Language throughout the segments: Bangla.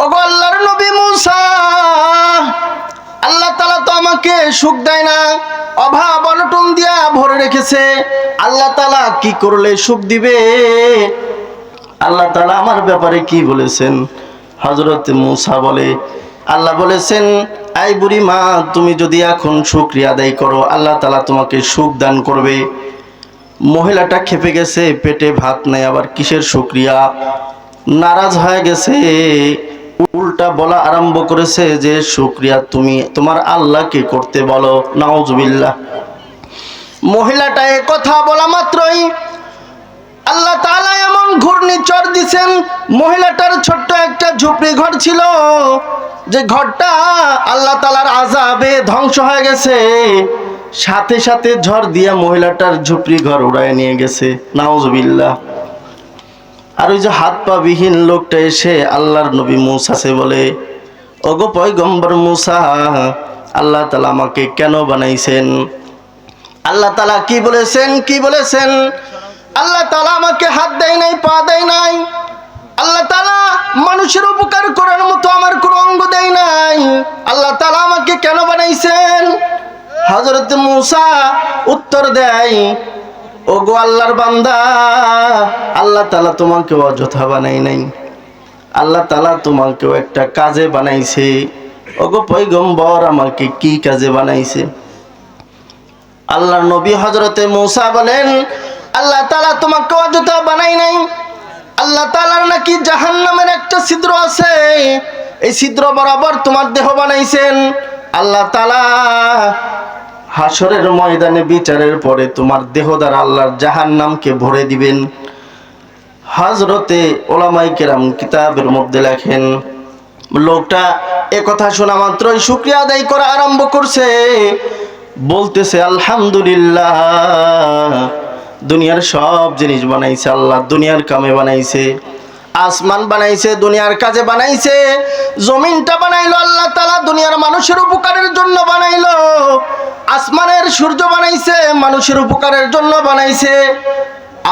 ওগো আল্লাহর নবী মুসা, আল্লাহ তাআলা তো আমাকে সুখ দেয় না, অভাব অনটন দিয়া ভরে রেখেছে। আল্লাহ তাআলা কি করলে সুখ দিবে? আল্লাহ তাআলা আমার ব্যাপারে কি বলেছেন? হযরত মুসা বলে, আল্লাহ বলেছেন, এই বুড়ি মা, তুমি যদি এখন শুকরিয়া আদায় করো, আল্লাহ তাআলা তোমাকে সুখ দান করবে। মহিলাটা খেপে গেছে, পেটে ভাত নাই, আবার কিসের শুকরিয়া? নারাজ হয়ে গেছে, উল্টা বলা আরম্ভ করেছে যে শুকরিয়া তুমি তোমার আল্লাহকে করতে বলো। নাউজুবিল্লাহ। মহিলাটা এ কথা বলা মাত্রই আল্লাহ তাআলা এমন ঘূর্ণিঝড় দিছেন। মহিলাটার ছোট্ট একটা ঝুপড়ি ঘর ছিল, যে ঘরটা আল্লাহ তাআলার আযাবে ধ্বংস হয়ে গেছে। সাথে সাথে ঝড় দিয়া মহিলাটার ঝুপড়ি ঘর উড়ায় নিয়ে গেছে। নাউজুবিল্লাহ। আর ওই যে হাত পা বিহীন লোকটা এসে আল্লাহর নবী মুসাকে বলে, ওগো পয়গম্বর মুসা, আল্লাহ তাআলা আমাকে কেন বানাইছেন? আল্লাহ তাআলা কি বলেছেন? কি বলেছেন? আল্লাহ তাআলা আমাকে হাত দেয় নাই, পা দেয় নাই। আল্লাহ তাআলা মানুষের উপকার করার মতো আমার কোনো অঙ্গ দেয় নাই। আল্লাহ তাআলা আমাকে কেন বানাইছেন? হযরত মুসা উত্তর দেয়, ওগো আল্লাহর বান্দা, আল্লাহ তাআলা তোমাকে অযথা বানাই নাই, আল্লাহ তাআলা তোমাকেও একটা কাজে বানাইছে। ওগো পয়গম্বর, আমাকে কি কাজে বানাইছে? আল্লাহর নবী হযরতে মুসা বলেন, আল্লাহ তাআলা তোমাকে অযথা বানাই নাই। আল্লাহ তাআলার নাকি জাহান্নামের একটা ছিদ্র আছে, এই ছিদ্র বরাবর তোমার দেহ বানাইছেন। আল্লাহ তাআলা হাসরের ময়দানে বিচারের পরে তোমার দেহ দ্বারা আল্লাহর জাহান্নামকে ভরে দিবেন। হযরতে উলামায়ে কেরাম কিতাবের মধ্যে লেখেন, লোকটা এ কথা শোনা মাত্রই শুকরিয়া আদায় করা আরম্ভ করছে, বলতেছে, আলহামদুলিল্লাহ, দুনিয়ার সব জিনিস বানাইছে আল্লাহ, দুনিয়ার কামে বানাইছে। আসমান বানাইছে, দুনিয়ার কাজে বানাইছে। জমিনটা বানাইলো আল্লাহ তাআলা, দুনিয়ার মানুষের উপকারের জন্য বানাইলো। আসমানের সূর্য বানাইছে, মানুষের উপকারের জন্য বানাইছে।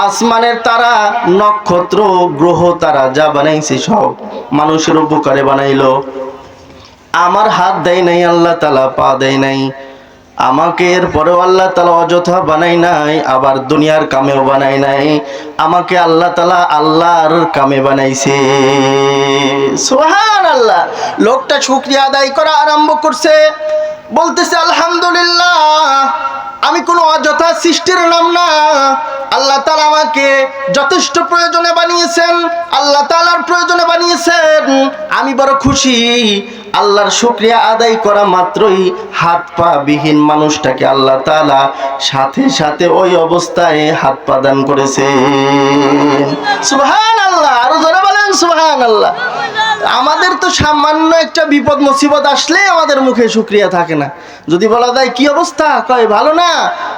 আসমানের তারা, নক্ষত্র, গ্রহ, তারা যা বানাইছে সব মানুষের উপকারে বানাইলো। আমার হাত দেয় নাই আল্লাহ তাআলা, পা দেয় নাই, আমাকে এরপরেও আল্লাহ তাআলা অযথা বানাই নাই, আবার দুনিয়ার কামেও বানাই নাই। আমাকে আল্লাহ তাআলা আল্লাহর কামে বানাইছে। সুবহানাল্লাহ। লোকটা শুকরিয়া আদায় করা আরম্ভ করছে, বলতেছে, আলহামদুলিল্লাহ, আমি কোনো অযথা সৃষ্টির নাম না। আল্লাহ তাআলা আমাকে যথেষ্ট প্রয়োজনে বানিয়েছেন, আল্লাহ তাআলার প্রয়োজনে বানিয়েছেন। আমি বড় খুশি। আল্লাহর শুকরিয়া আদায় করা মাত্রই হাত পা বিহীন মানুষটাকে আল্লাহ তাআলা সাথে সাথে ওই অবস্থায় হাত পা দান করেছে। সুবহানাল্লাহ। আরো জোরে বলেন সুবহানাল্লাহ। আমাদের তো সামান্য একটা বিপদ মুসিবত আসলে আমাদের মুখে শুকরিয়া থাকে না। যদি বলা যায় কি অবস্থা, কয় ভালো না।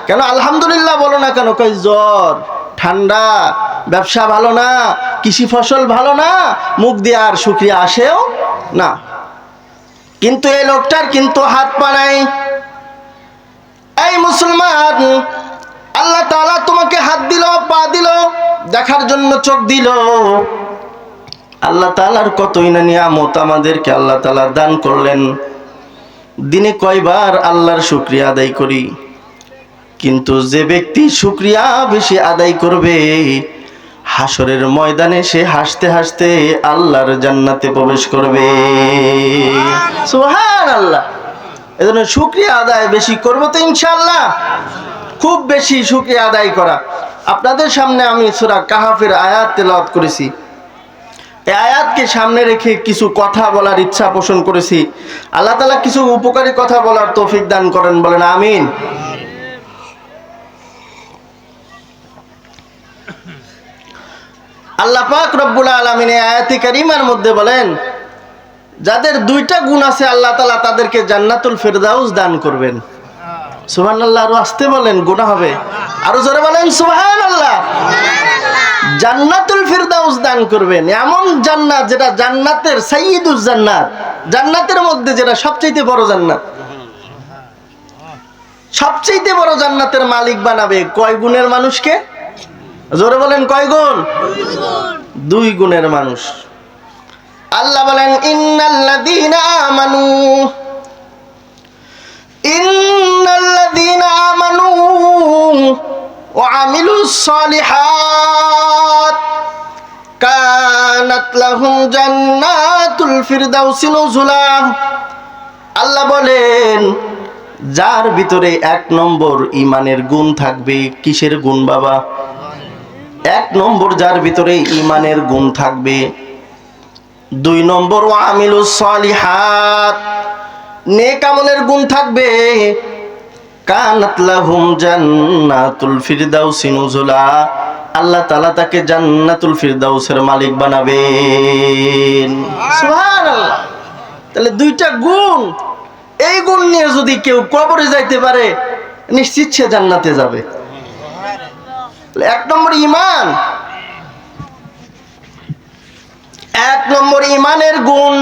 কেন আলহামদুলিল্লাহ বলো না কেন? কয় জ্বর, ঠান্ডা, ব্যবসা ভালো না, কৃষি ফসল ভালো না, মুখ দিয়ে আর শুকরিয়া আসেও না। কিন্তু এই লোকটার কিন্তু হাত পা নাই। এই মুসলমান, আল্লাহ তাআলা তোমাকে হাত দিল, পা দিল, দেখার জন্য চোখ দিল। আল্লাহ তাআলার কতই না নিয়ামত আমাদেরকে আল্লাহ তাআলা দান করলেন। দিনে কয়বার আল্লাহর শুকরিয়া আদায় করি? কিন্তু যে ব্যক্তি শুকরিয়া বেশি আদায় করবে, হাসরের ময়দানে সে হাসতে হাসতে আল্লাহর জান্নাতে প্রবেশ করবে। সুবহানাল্লাহ। এজন্য শুকরিয়া আদায় বেশি করব তো ইনশাআল্লাহ। খুব বেশি শুকরিয়া আদায় করা। আপনাদের সামনে আমি সূরা কাহাফের আয়াত তেলাওয়াত করেছি। এই আয়াতকে সামনে রেখে কিছু কথা বলার ইচ্ছা পোষণ করেছি। আল্লাহ তাআলা কিছু উপকারী কথা বলার তৌফিক দান করেন, বলেন আমিন। আল্লাহ পাক রব্বুল আলামিন এই আয়াতে কারিমার মধ্যে বলেন, যাদের দুইটা গুণ আছে আল্লাহ তাআলা তাদেরকে জান্নাতুল ফেরদাউস দান করবেন। সুবহানাল্লাহ। আরো আসতে বলেন, গুনাহ হবে। আরো জোরে বলেন সুবহানাল্লাহ। জান্নাতুল ফেরদাউস দান করবেন, এমন জান্নাত যেটা জান্নাতের সাইয়্যিদুজ জান্নাত, জান্নাতের মধ্যে যেটা সবচেয়ে বড় জান্নাত। সবচেয়ে বড় জান্নাতের মালিক বানাবে কয় গুণের মানুষকে? জোরে বলেন, কয় গুণ? দুই গুণের মানুষ। আল্লাহ বলেন ইন্নাল্লাযীনা আমানু ওয়া আমিলুস সালিহাত কানাত লাহুম জান্নাতুল ফিরদাউসি নুজুলা। আল্লাহ বলেন যার ভিতরে 1 নম্বর ঈমানের গুণ থাকবে। কিসের গুণ বাবা? 1 নম্বর যার ভিতরে ঈমানের গুণ থাকবে। 2 নম্বর ওয়া আমিলুস সালিহাত, নেক আমলের গুণ থাকবে। কানাত লাহুম জান্নাতুল ফিরদাউসি নুজুলা, আল্লাহ তাআলা তাকে জান্নাতুল ফিরদাউসের মালিক বানাবেন। সুবহানাল্লাহ। তাহলে 2টা গুণ, এই গুণ নিয়ে যদি কেউ কবরে যাইতে পারে নিশ্চিত সে জান্নাতে যাবে। 1 নম্বর ঈমান, 1 নম্বর ঈমানের গুণ।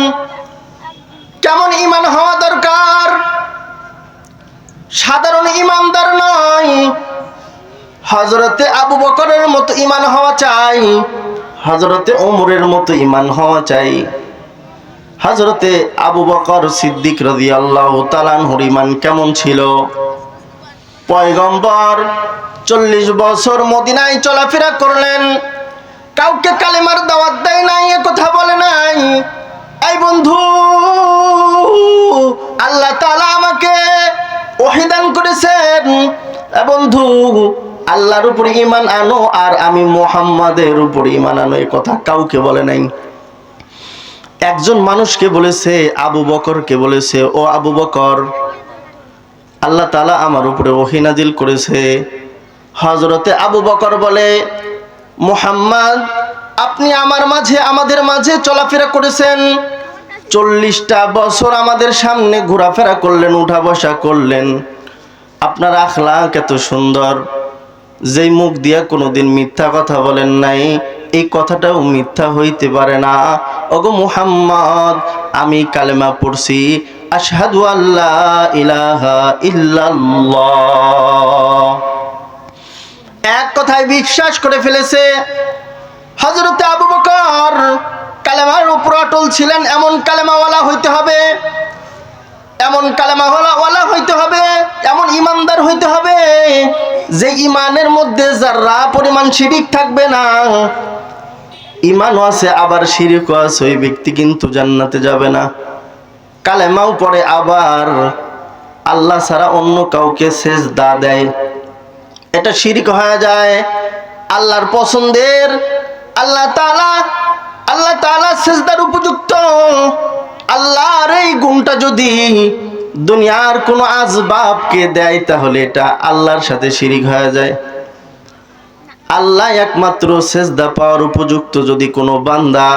কেমন ঈমান হওয়া দরকার? সাধারণ ঈমানদার নয়, হযরতে আবু বকরের মতো ঈমান হওয়া চাই, হযরতে ওমরের মতো ঈমান হওয়া চাই। হযরতে আবু বকর সিদ্দিক রাদিয়াল্লাহু তাআলা আনহুর ঈমান কেমন ছিল? পয়গম্বর 40 বছর মদিনায় চলাফেরা করলেন, কাউকে কালেমার দাওয়াত দেয় নাই, এ কথা বলে নাই। এই বন্ধু, আল্লাহ তাআলা আমাকে ওহী দান করেছেন, বন্ধু আল্লাহর উপর ঈমান আনো আর আমি মুহাম্মাদের উপর ঈমান আনো, এই কথা কাউকে বলে নাই। একজন মানুষকে বলেছে, আবু বকরকে বলেছে, ও আবু বকর, আল্লাহ তাআলা আমার উপরে ওহী নাজিল করেছে। হযরতে আবু বকর বলে, মুহাম্মদ আপনি আমাদের মাঝে চলাফেরা করেছেন, 40টা বছর আমাদের সামনে ঘোরাফেরা করলেন, উঠা বসা করলেন, আপনার আখলাক এত সুন্দর, যেই মুখ দিয়া কোনোদিন মিথ্যা কথা বলেন নাই, এই কথাটাও মিথ্যা হইতে পারে না। ওগো মুহাম্মদ, আমি কালেমা পড়ছি, আশহাদু আল্লা ইলাহা ইল্লাল্লাহ, এক কথায় বিশ্বাস করে ফেলেছে। হযরতে আবু বকর কালেমার উপর অটল ছিলেন। এমন কালেমাওয়ালা হইতে হবে, এমন কালেমাওয়ালা হইতে হবে, এমন ঈমানদার হইতে হবে যে ঈমানের মধ্যে যারা পরিমাণ শিরিক থাকবে না। ঈমানও আছে আবার শিরিকও আছে, ওই ব্যক্তি কিন্তু জান্নাতে যাবে না। কালেমাও পড়ে আবার আল্লাহ ছাড়া অন্য কাউকে সেজদা দেয়, এটা শিরিক হয়ে যায়। আল্লাহর পছন্দের, আল্লাহ তাআলা সেজদার উপযুক্ত আল্লাহর এই গুণটা যদি দুনিয়ার কোনো আসবাবকে দেয় তাহলে এটা আল্লাহর সাথে শিরিক হয়ে যায়। আল্লাহ একমাত্র সেজদা পাওয়ার উপযুক্ত। যদি কোনো বান্দা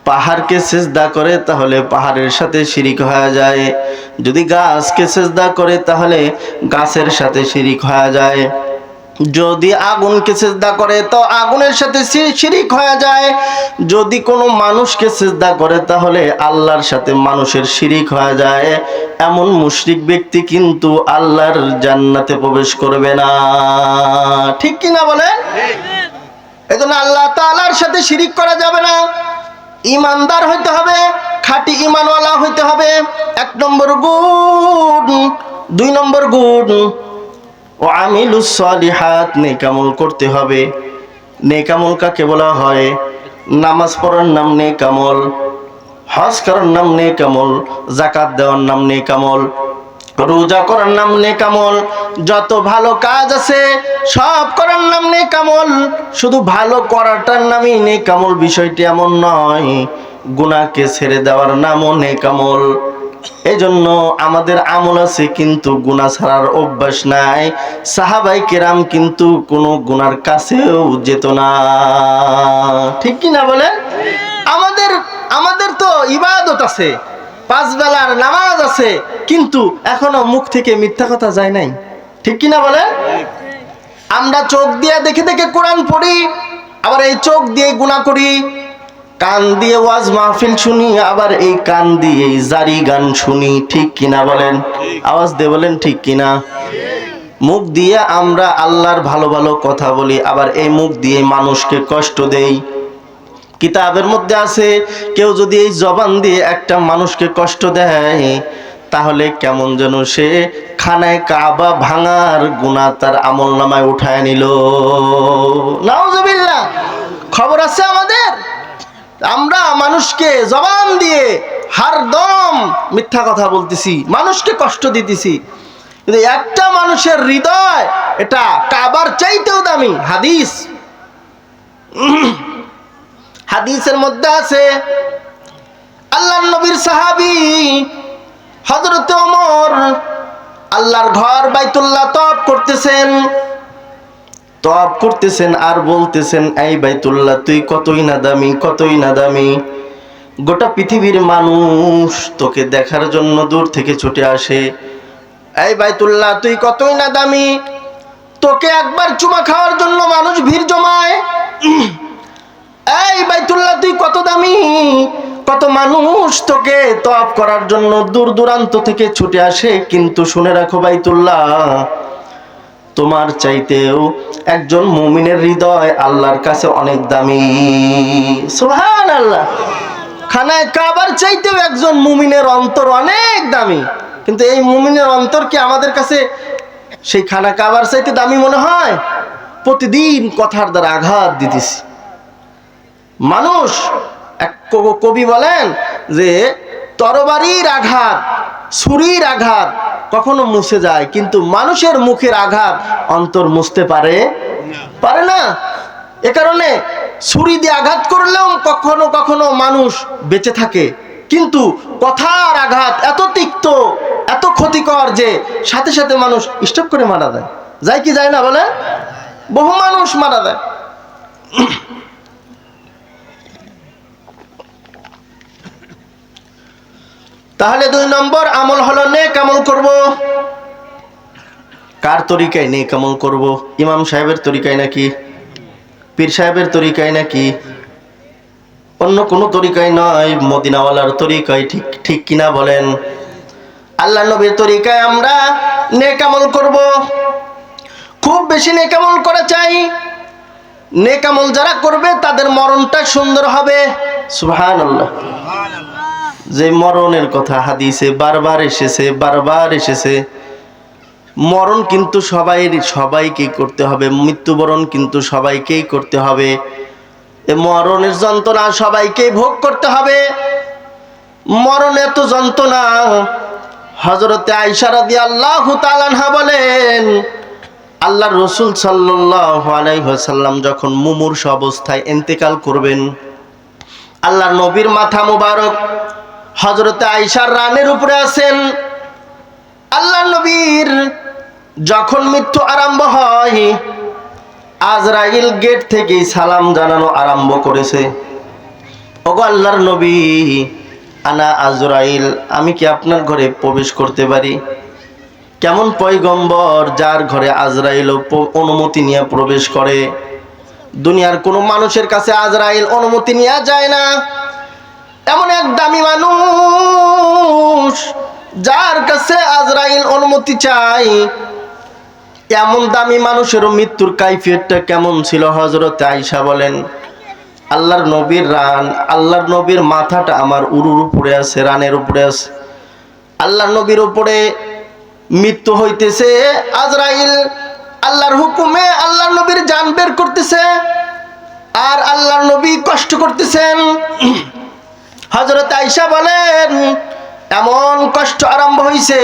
পাহাড়কে সেজদা করে তাহলে পাহাড়ের সাথে শিরিক হয়ে যায়, যদি গাছকে সেজদা করে তাহলে গাছের সাথে শিরিক হয়ে যায়, যদি আগুনকে সিজদা করে তো আগুনের সাথে শিরিক হয়ে যায়, যদি কোনো মানুষকে সিজদা করে তাহলে আল্লাহর সাথে মানুষের শিরিক হয়ে যায়। এমন মুশরিক ব্যক্তি কিন্তু আল্লাহর জান্নাতে প্রবেশ করবে না। ঠিক কি না বলেন? এজন্য আল্লাহ তাআলার সাথে শিরিক করা যাবে না। ঈমানদার হইতে হবে, খাঁটি ঈমানওয়ালা হইতে হবে, 1 নম্বর গুণ। 2 নম্বর গুণ ও আমিলুস সালিহাত, নেক আমল করতে হবে। নেক আমল কাকে বলা হয়? নামাজ পড়ার নাম নেক আমল, হজ করার নাম নেক আমল, যাকাত দেওয়ার নাম নেক আমল, রোজা করার নাম নেক আমল, যত ভালো কাজ আছে সব করার নাম নেক আমল। শুধু ভালো করাটার নামই নেক আমল বিষয়টি এমন নয়, গুনাহকে ছেড়ে দেওয়ার নামও নেক আমল। এজন্য আমাদের আমল আছে কিন্তু গুনাহ ছাড়ার অভ্যাস নাই। সাহাবাই কেরাম কিন্তু কোনো গুনার কাছেও যেত না। ঠিক কি না বলেন? আমাদের তো ইবাদত আছে, 5 বেলার নামাজ আছে, কিন্তু এখনো মুখ থেকে মিথ্যা কথা যায় নাই। ঠিক কি না বলেন? আমরা চোখ দিয়ে দেখে দেখে কোরআন পড়ি, আবার এই চোখ দিয়ে গুনাহ করি, কান দিয়ে ওয়াজ মাহফিল শুনি, আবার এই কান দিয়ে জারি গান শুনি। ঠিক কিনা বলেন? আওয়াজ দিয়ে বলেন ঠিক কিনা? মুখ দিয়ে আমরা আল্লাহর ভালো ভালো কথা বলি, আবার এই মুখ দিয়ে মানুষকে কষ্ট দেই। কিতাবের মধ্যে আছে কেউ যদি এই জবান দিয়ে একটা মানুষকে কষ্ট দেয় তাহলে কেমন যেন সে খানায় কাবা ভাঙার গুনাহ তার আমলনামায় উঠায় নিল। নাউজুবিল্লাহ। খবর আছে আমাদের, আমরা মানুষকে জবান দিয়ে হরদম মিথ্যা কথা বলতেছি, মানুষকে কষ্ট দিতেছি, কিন্তু একটা মানুষের হৃদয় এটা কাবার চাইতেও দামি। হাদিসের মধ্যে আছে আল্লাহর নবীর সাহাবী হযরত ওমর আল্লাহর ঘর বাইতুল্লাহ তওয়াফ করতেছেন আর বলতেছেন, এই বাইতুল্লাহ তুই কতই না দামি, কতই না দামি, গোটা পৃথিবীর মানুষ তোকে দেখার জন্য দূর থেকে ছুটে আসে। এই বাইতুল্লাহ তুই কতই না দামি, তোকে একবার চুমা খাওয়ার জন্য মানুষ ভিড় জমায়। এই বাইতুল্লাহ তুই কত দামি, কত মানুষ তোকে তওয়াফ করার জন্য দূর দূরান্ত থেকে ছুটে আসে। কিন্তু শুনে রাখো বাইতুল্লাহ, তোমার চাইতেও একজন মুমিনের হৃদয় আল্লাহর কাছে অনেক দামি। সুবহানাল্লাহ। খানায় কাবার চাইতেও একজন মুমিনের অন্তর অনেক দামি, কিন্তু এই মুমিনের অন্তর কি আমাদের কাছে সেই খানা কাবার চাইতে দামি মনে হয়? প্রতিদিন কথার দ্বারা আঘাত দিতেছি মানুষ। এক কবি বলেন যে তরবারির আঘাত, ছুরির আঘাত কখনো মুছে যায়, কিন্তু মানুষের মুখের আঘাত অন্তর মুছতে পারে না। এ কারণে ছুরি দিয়ে আঘাত করলেও কখনো কখনো মানুষ বেঁচে থাকে, কিন্তু কথার আঘাত এত তিক্ত, এত ক্ষতিকর যে সাথে সাথে মানুষ স্টপ করে মারা যায় কি যায় না বলে? বহু মানুষ মারা যায়। তাহলে 2 নম্বর আমল হলো নেক আমল করব। কার তরিকায় নেক আমল করব? ইমাম সাহেবের তরিকায় নাকি পীর সাহেবের তরিকায় নাকি অন্য কোনো তরিকায় নয়, মদিনাওয়ালার তরিকায়। ঠিক কিনা বলেন? আল্লাহ নবীর তরিকায় আমরা নেক আমল করব। খুব বেশি নেক আমল করা চাই। নেক আমল যারা করবে তাদের মরণটা সুন্দর হবে। সুবহানাল্লাহ। যে মরণের কথা হাদিসে বারবার এসেছে, মরণ কিন্তু সবাইকেই করতে হবে, মৃত্যুবরণ কিন্তু সবাইকেই করতে হবে। এই মরণের যন্ত্রণা সবাইকেই ভোগ করতে হবে। মরণ এত যন্ত্রণা, হযরতে আয়েশা রাদিয়াল্লাহু তাআলা আনহা বলেন, আল্লাহর রাসূল সাল্লাল্লাহু আলাইহি ওয়াসাল্লাম যখন মুমূর্ষু অবস্থায় ইন্তেকাল করবেন, আল্লাহর নবীর মাথা মুবারক হযরতে আয়েশার রানের উপরে আছেন। আল্লাহর নবীর যখন মৃত্যু আরম্ভ হয়, আজরাইল গেট থেকে সালাম জানানো আরম্ভ করেছে, ওগো আল্লাহর নবী, আনা আজরাইল, আমি কি আপনার ঘরে প্রবেশ করতে পারি? কেমন পয়গম্বর যার ঘরে আজরাইল অনুমতি নিয়ে প্রবেশ করে। দুনিয়ার কোনো মানুষের কাছে আজরাইল অনুমতি নিয়ে যায় না। এমন এক দামি মানুষ যার কাছে আজরাইল অনুমতি চাই। এমন দামি মানুষেরও মৃত্যুর কাইফিয়তটা কেমন ছিল? হযরতে আয়েশা বলেন, আল্লাহর নবীর রান, আল্লাহর নবীর মাথাটা আমার উরুর উপরে আছে, রানের উপরে আছে। আল্লাহর নবীর উপরে মৃত্যু হইতেছে, আজরাইল আল্লাহর হুকুমে আল্লাহর নবীর জান বের করতেছে, আর আল্লাহর নবী কষ্ট করতেছেন। হযরত আয়েশা বলেন, এমন কষ্ট আরম্ভ হইছে,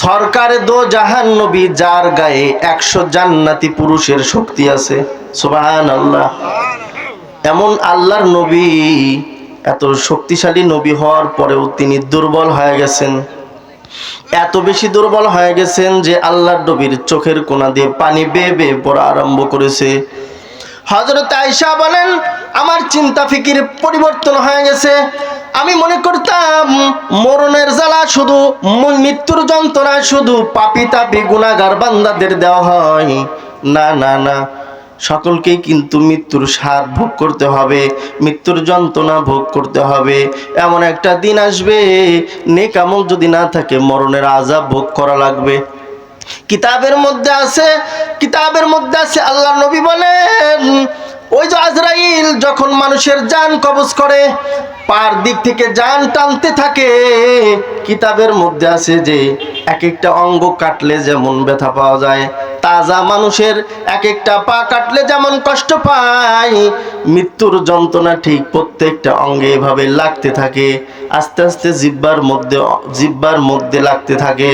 সরকারে দো জাহান নবী যার গায়ে 100 জান্নাতি পুরুষের শক্তি আছে। সুবহানাল্লাহ। এমন আল্লাহর নবী, এত শক্তিশালী নবী হওয়ার পরেও তিনি দুর্বল হয়ে গেছেন। এত বেশি দুর্বল হয়ে গেছেন যে আল্লাহর নবীর চোখের কোনা দিয়ে পানি বেয়ে বেয়ে পড়া আরম্ভ করেছে। হযরত আয়েশা বলেন, আমার চিন্তা ফিকির পরিবর্তন হয়ে গেছে। আমি মনে করতাম মরণের জ্বালা শুধু, মৃত্যুর যন্ত্রণা শুধু পাপী তাপী গুনাহগার বান্দাদের দেওয়া হয়। না না না, সকলকেই কিন্তু মৃত্যুর স্বাদ ভোগ করতে হবে, মৃত্যুর যন্ত্রণা ভোগ করতে হবে। এমন একটা দিন আসবে, নেক আমল যদি না থাকে মরণের আযাব ভোগ করা লাগবে। কিতাবের মধ্যে আছে আল্লাহর নবী বলেন, ওই যে আজরাইল যখন মানুষের জান কবজ করে, পার দিক থেকে জান টানতে থাকে, কিতাবের মধ্যে আছে যে এক একটা অঙ্গ কাটলে যেমন ব্যথা পাওয়া যায়, তাজা মানুষের এক একটা পা কাটলে যেমন কষ্ট পায়, মৃত্যুর যন্ত্রণা ঠিক প্রত্যেকটা অঙ্গে এভাবে লাগতে থাকে, আস্তে আস্তে জিহ্বার মধ্যে লাগতে থাকে।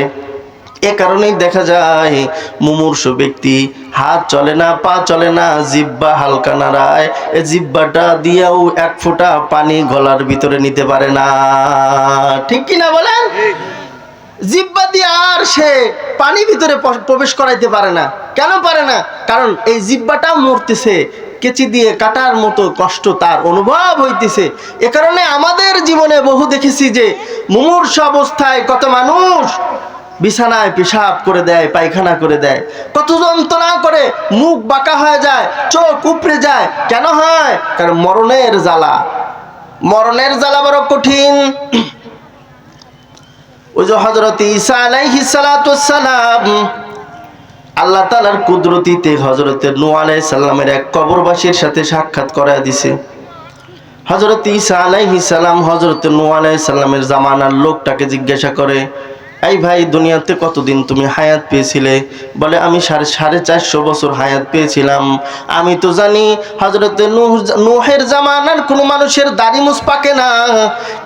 এ কারণেই দেখা যায় মুমূর্ষু ব্যক্তি হাত চলে না, পা চলে না, জিহ্বা হালকা নাড়ায়, এই জিহ্বাটা দিয়েও এক ফোঁটা পানি গলার ভিতরে নিতে পারে না। ঠিক কি না বলেন? জিহ্বা দিয়ে আর সে পানি ভিতরে প্রবেশ করাইতে পারে না। কেন পারে না? কারণ এই জিহ্বাটা মরতেছে, কেচি দিয়ে কাটার মতো কষ্ট তার অনুভব হইতেছে। এ কারণে আমাদের জীবনে বহু দেখেছি যে মুমূর্ষু অবস্থায় কত মানুষ বিছানায় পেশাব করে দেয়, পায়খানা করে দেয়, কত যন্ত্রণা করে, মুখ বাঁকা হয়ে যায়, চোখ উপড়ে যায়। কেন হয়? কারণ মরণের জ্বালা, মরণের জ্বালা বড় কঠিন। ওই যে হযরত ঈসা আলাইহিস সালাতু ওয়াস সালাম, আল্লাহ তাআলার কুদরতিতে হযরত নূহ আলাইহিস সালামের এক কবরবাসীর সাথে সাক্ষাৎ করায় দিছে। হযরত ঈসা আলাইহিস সালাম হযরত নূহ আলাইহিস সালামের জামানার লোকটাকে জিজ্ঞাসা করে, এই ভাই, দুনিয়াতে কতদিন তুমি হায়াত পেয়েছিলে? বলে, আমি 450 বছর হায়াত পেয়েছিলাম। আমি তো জানি হযরত নূহের জামানার কোনো মানুষের দাড়ি মুছ পাকে না,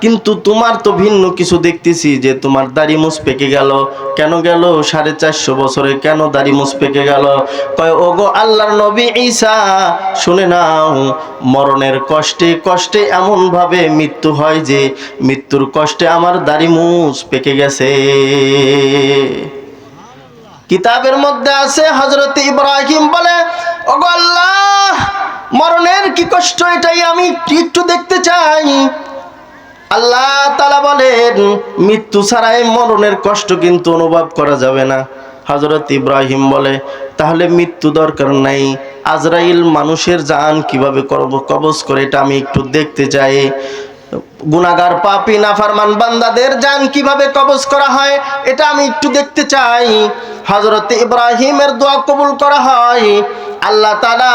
কিন্তু তোমার তো ভিন্ন কিছু দেখতেছি, যে তোমার দাড়ি মুছ পেকে গেল। কেন গেল? 450 বছরে কেন দাড়ি মুছ পেকে গেল? কয়, ওগো আল্লাহর নবী ঈসা, শুনে নাও, মরণের কষ্টে কষ্টে এমনভাবে মৃত্যু হয় যে মৃত্যুর কষ্টে আমার দাড়ি মুছ পেকে গেছে। কিতাবের মধ্যে আছে হযরত ইব্রাহিম বলে, ওগো আল্লাহ, মরণের কি কষ্ট এটাই আমি একটু দেখতে চাই। আল্লাহ তাআলা বলেন, মৃত্যু ছাড়াই মরণের কষ্ট কিন্তু অনুভব করা যাবে না। হযরত ইব্রাহিম বলে, তাহলে মৃত্যু দরকার নাই, আজরাইল মানুষের জান কিভাবে কবজ করে এটা আমি একটু দেখতে চাই। গুনাহগার পাপী নাফরমান বান্দাদের জান কিভাবে কবজ করা হয় এটা আমি একটু দেখতে চাই। হযরত ইব্রাহিমের দোয়া কবুল করা হয়। আল্লাহ তাআলা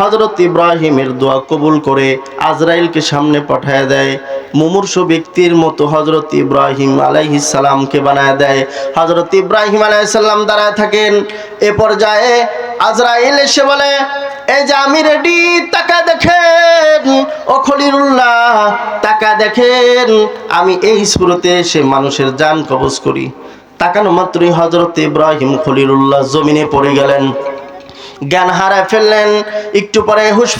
হযরত ইব্রাহিমের দোয়া কবুল করে আজরাইলকে সামনে পাঠায় দেয়। মুমূর্ষু ব্যক্তির মতো হযরত ইব্রাহিম আলাইহিস সালামকে বানায় দেয়। হযরত ইব্রাহিম আলাইহিস সালাম দাঁড়ায় থাকেন। এ পর্যায়ে আজরাইল এসে বলে, এই যে আমি রেডি, তাকা দেখেন, ও খলিলুল্লাহ, তাকা দেখেন, আমি এই সুরতে এসে মানুষের জান কবজ করি। তাকানো মাত্রই হযরত ইব্রাহিম খলিলুল্লাহ জমিনে পড়ে গেলেন, জ্ঞান হারায় ফেললেন। একটু পরে হুঁশ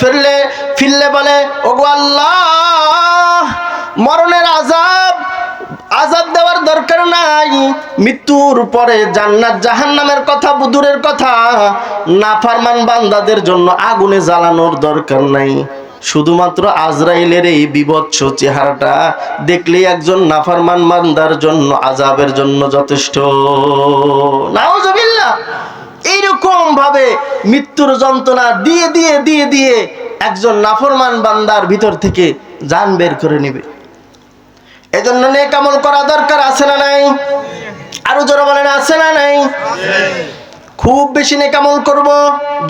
ফিরলে বলে, ওগো আল্লাহ, মরণের আযাব দেওয়ার দরকার নাই, মৃত্যুর পরে জান্নাত জাহান্নামের কথা দূরের কথা, নাফরমান বান্দাদের জন্য আগুনে জ্বালানোর দরকার নাই। শুধুমাত্র আজরাইলের এই বিভৎস চেহারাটা দেখলেই একজন নাফরমান বান্দার জন্য আযাবের জন্য যথেষ্ট। নাউজুবিল্লাহ। এইরকম ভাবে মৃত্যুর যন্ত্রণা দিয়ে দিয়ে দিয়ে দিয়ে একজন নাফরমান বান্দার ভিতর থেকে জান বের করে নেবে। এজন্য নেক আমল করা দরকার, আছে না নাই? আরো জোরে বলেন, আছে না নাই? খুব বেশি নেক আমল করব।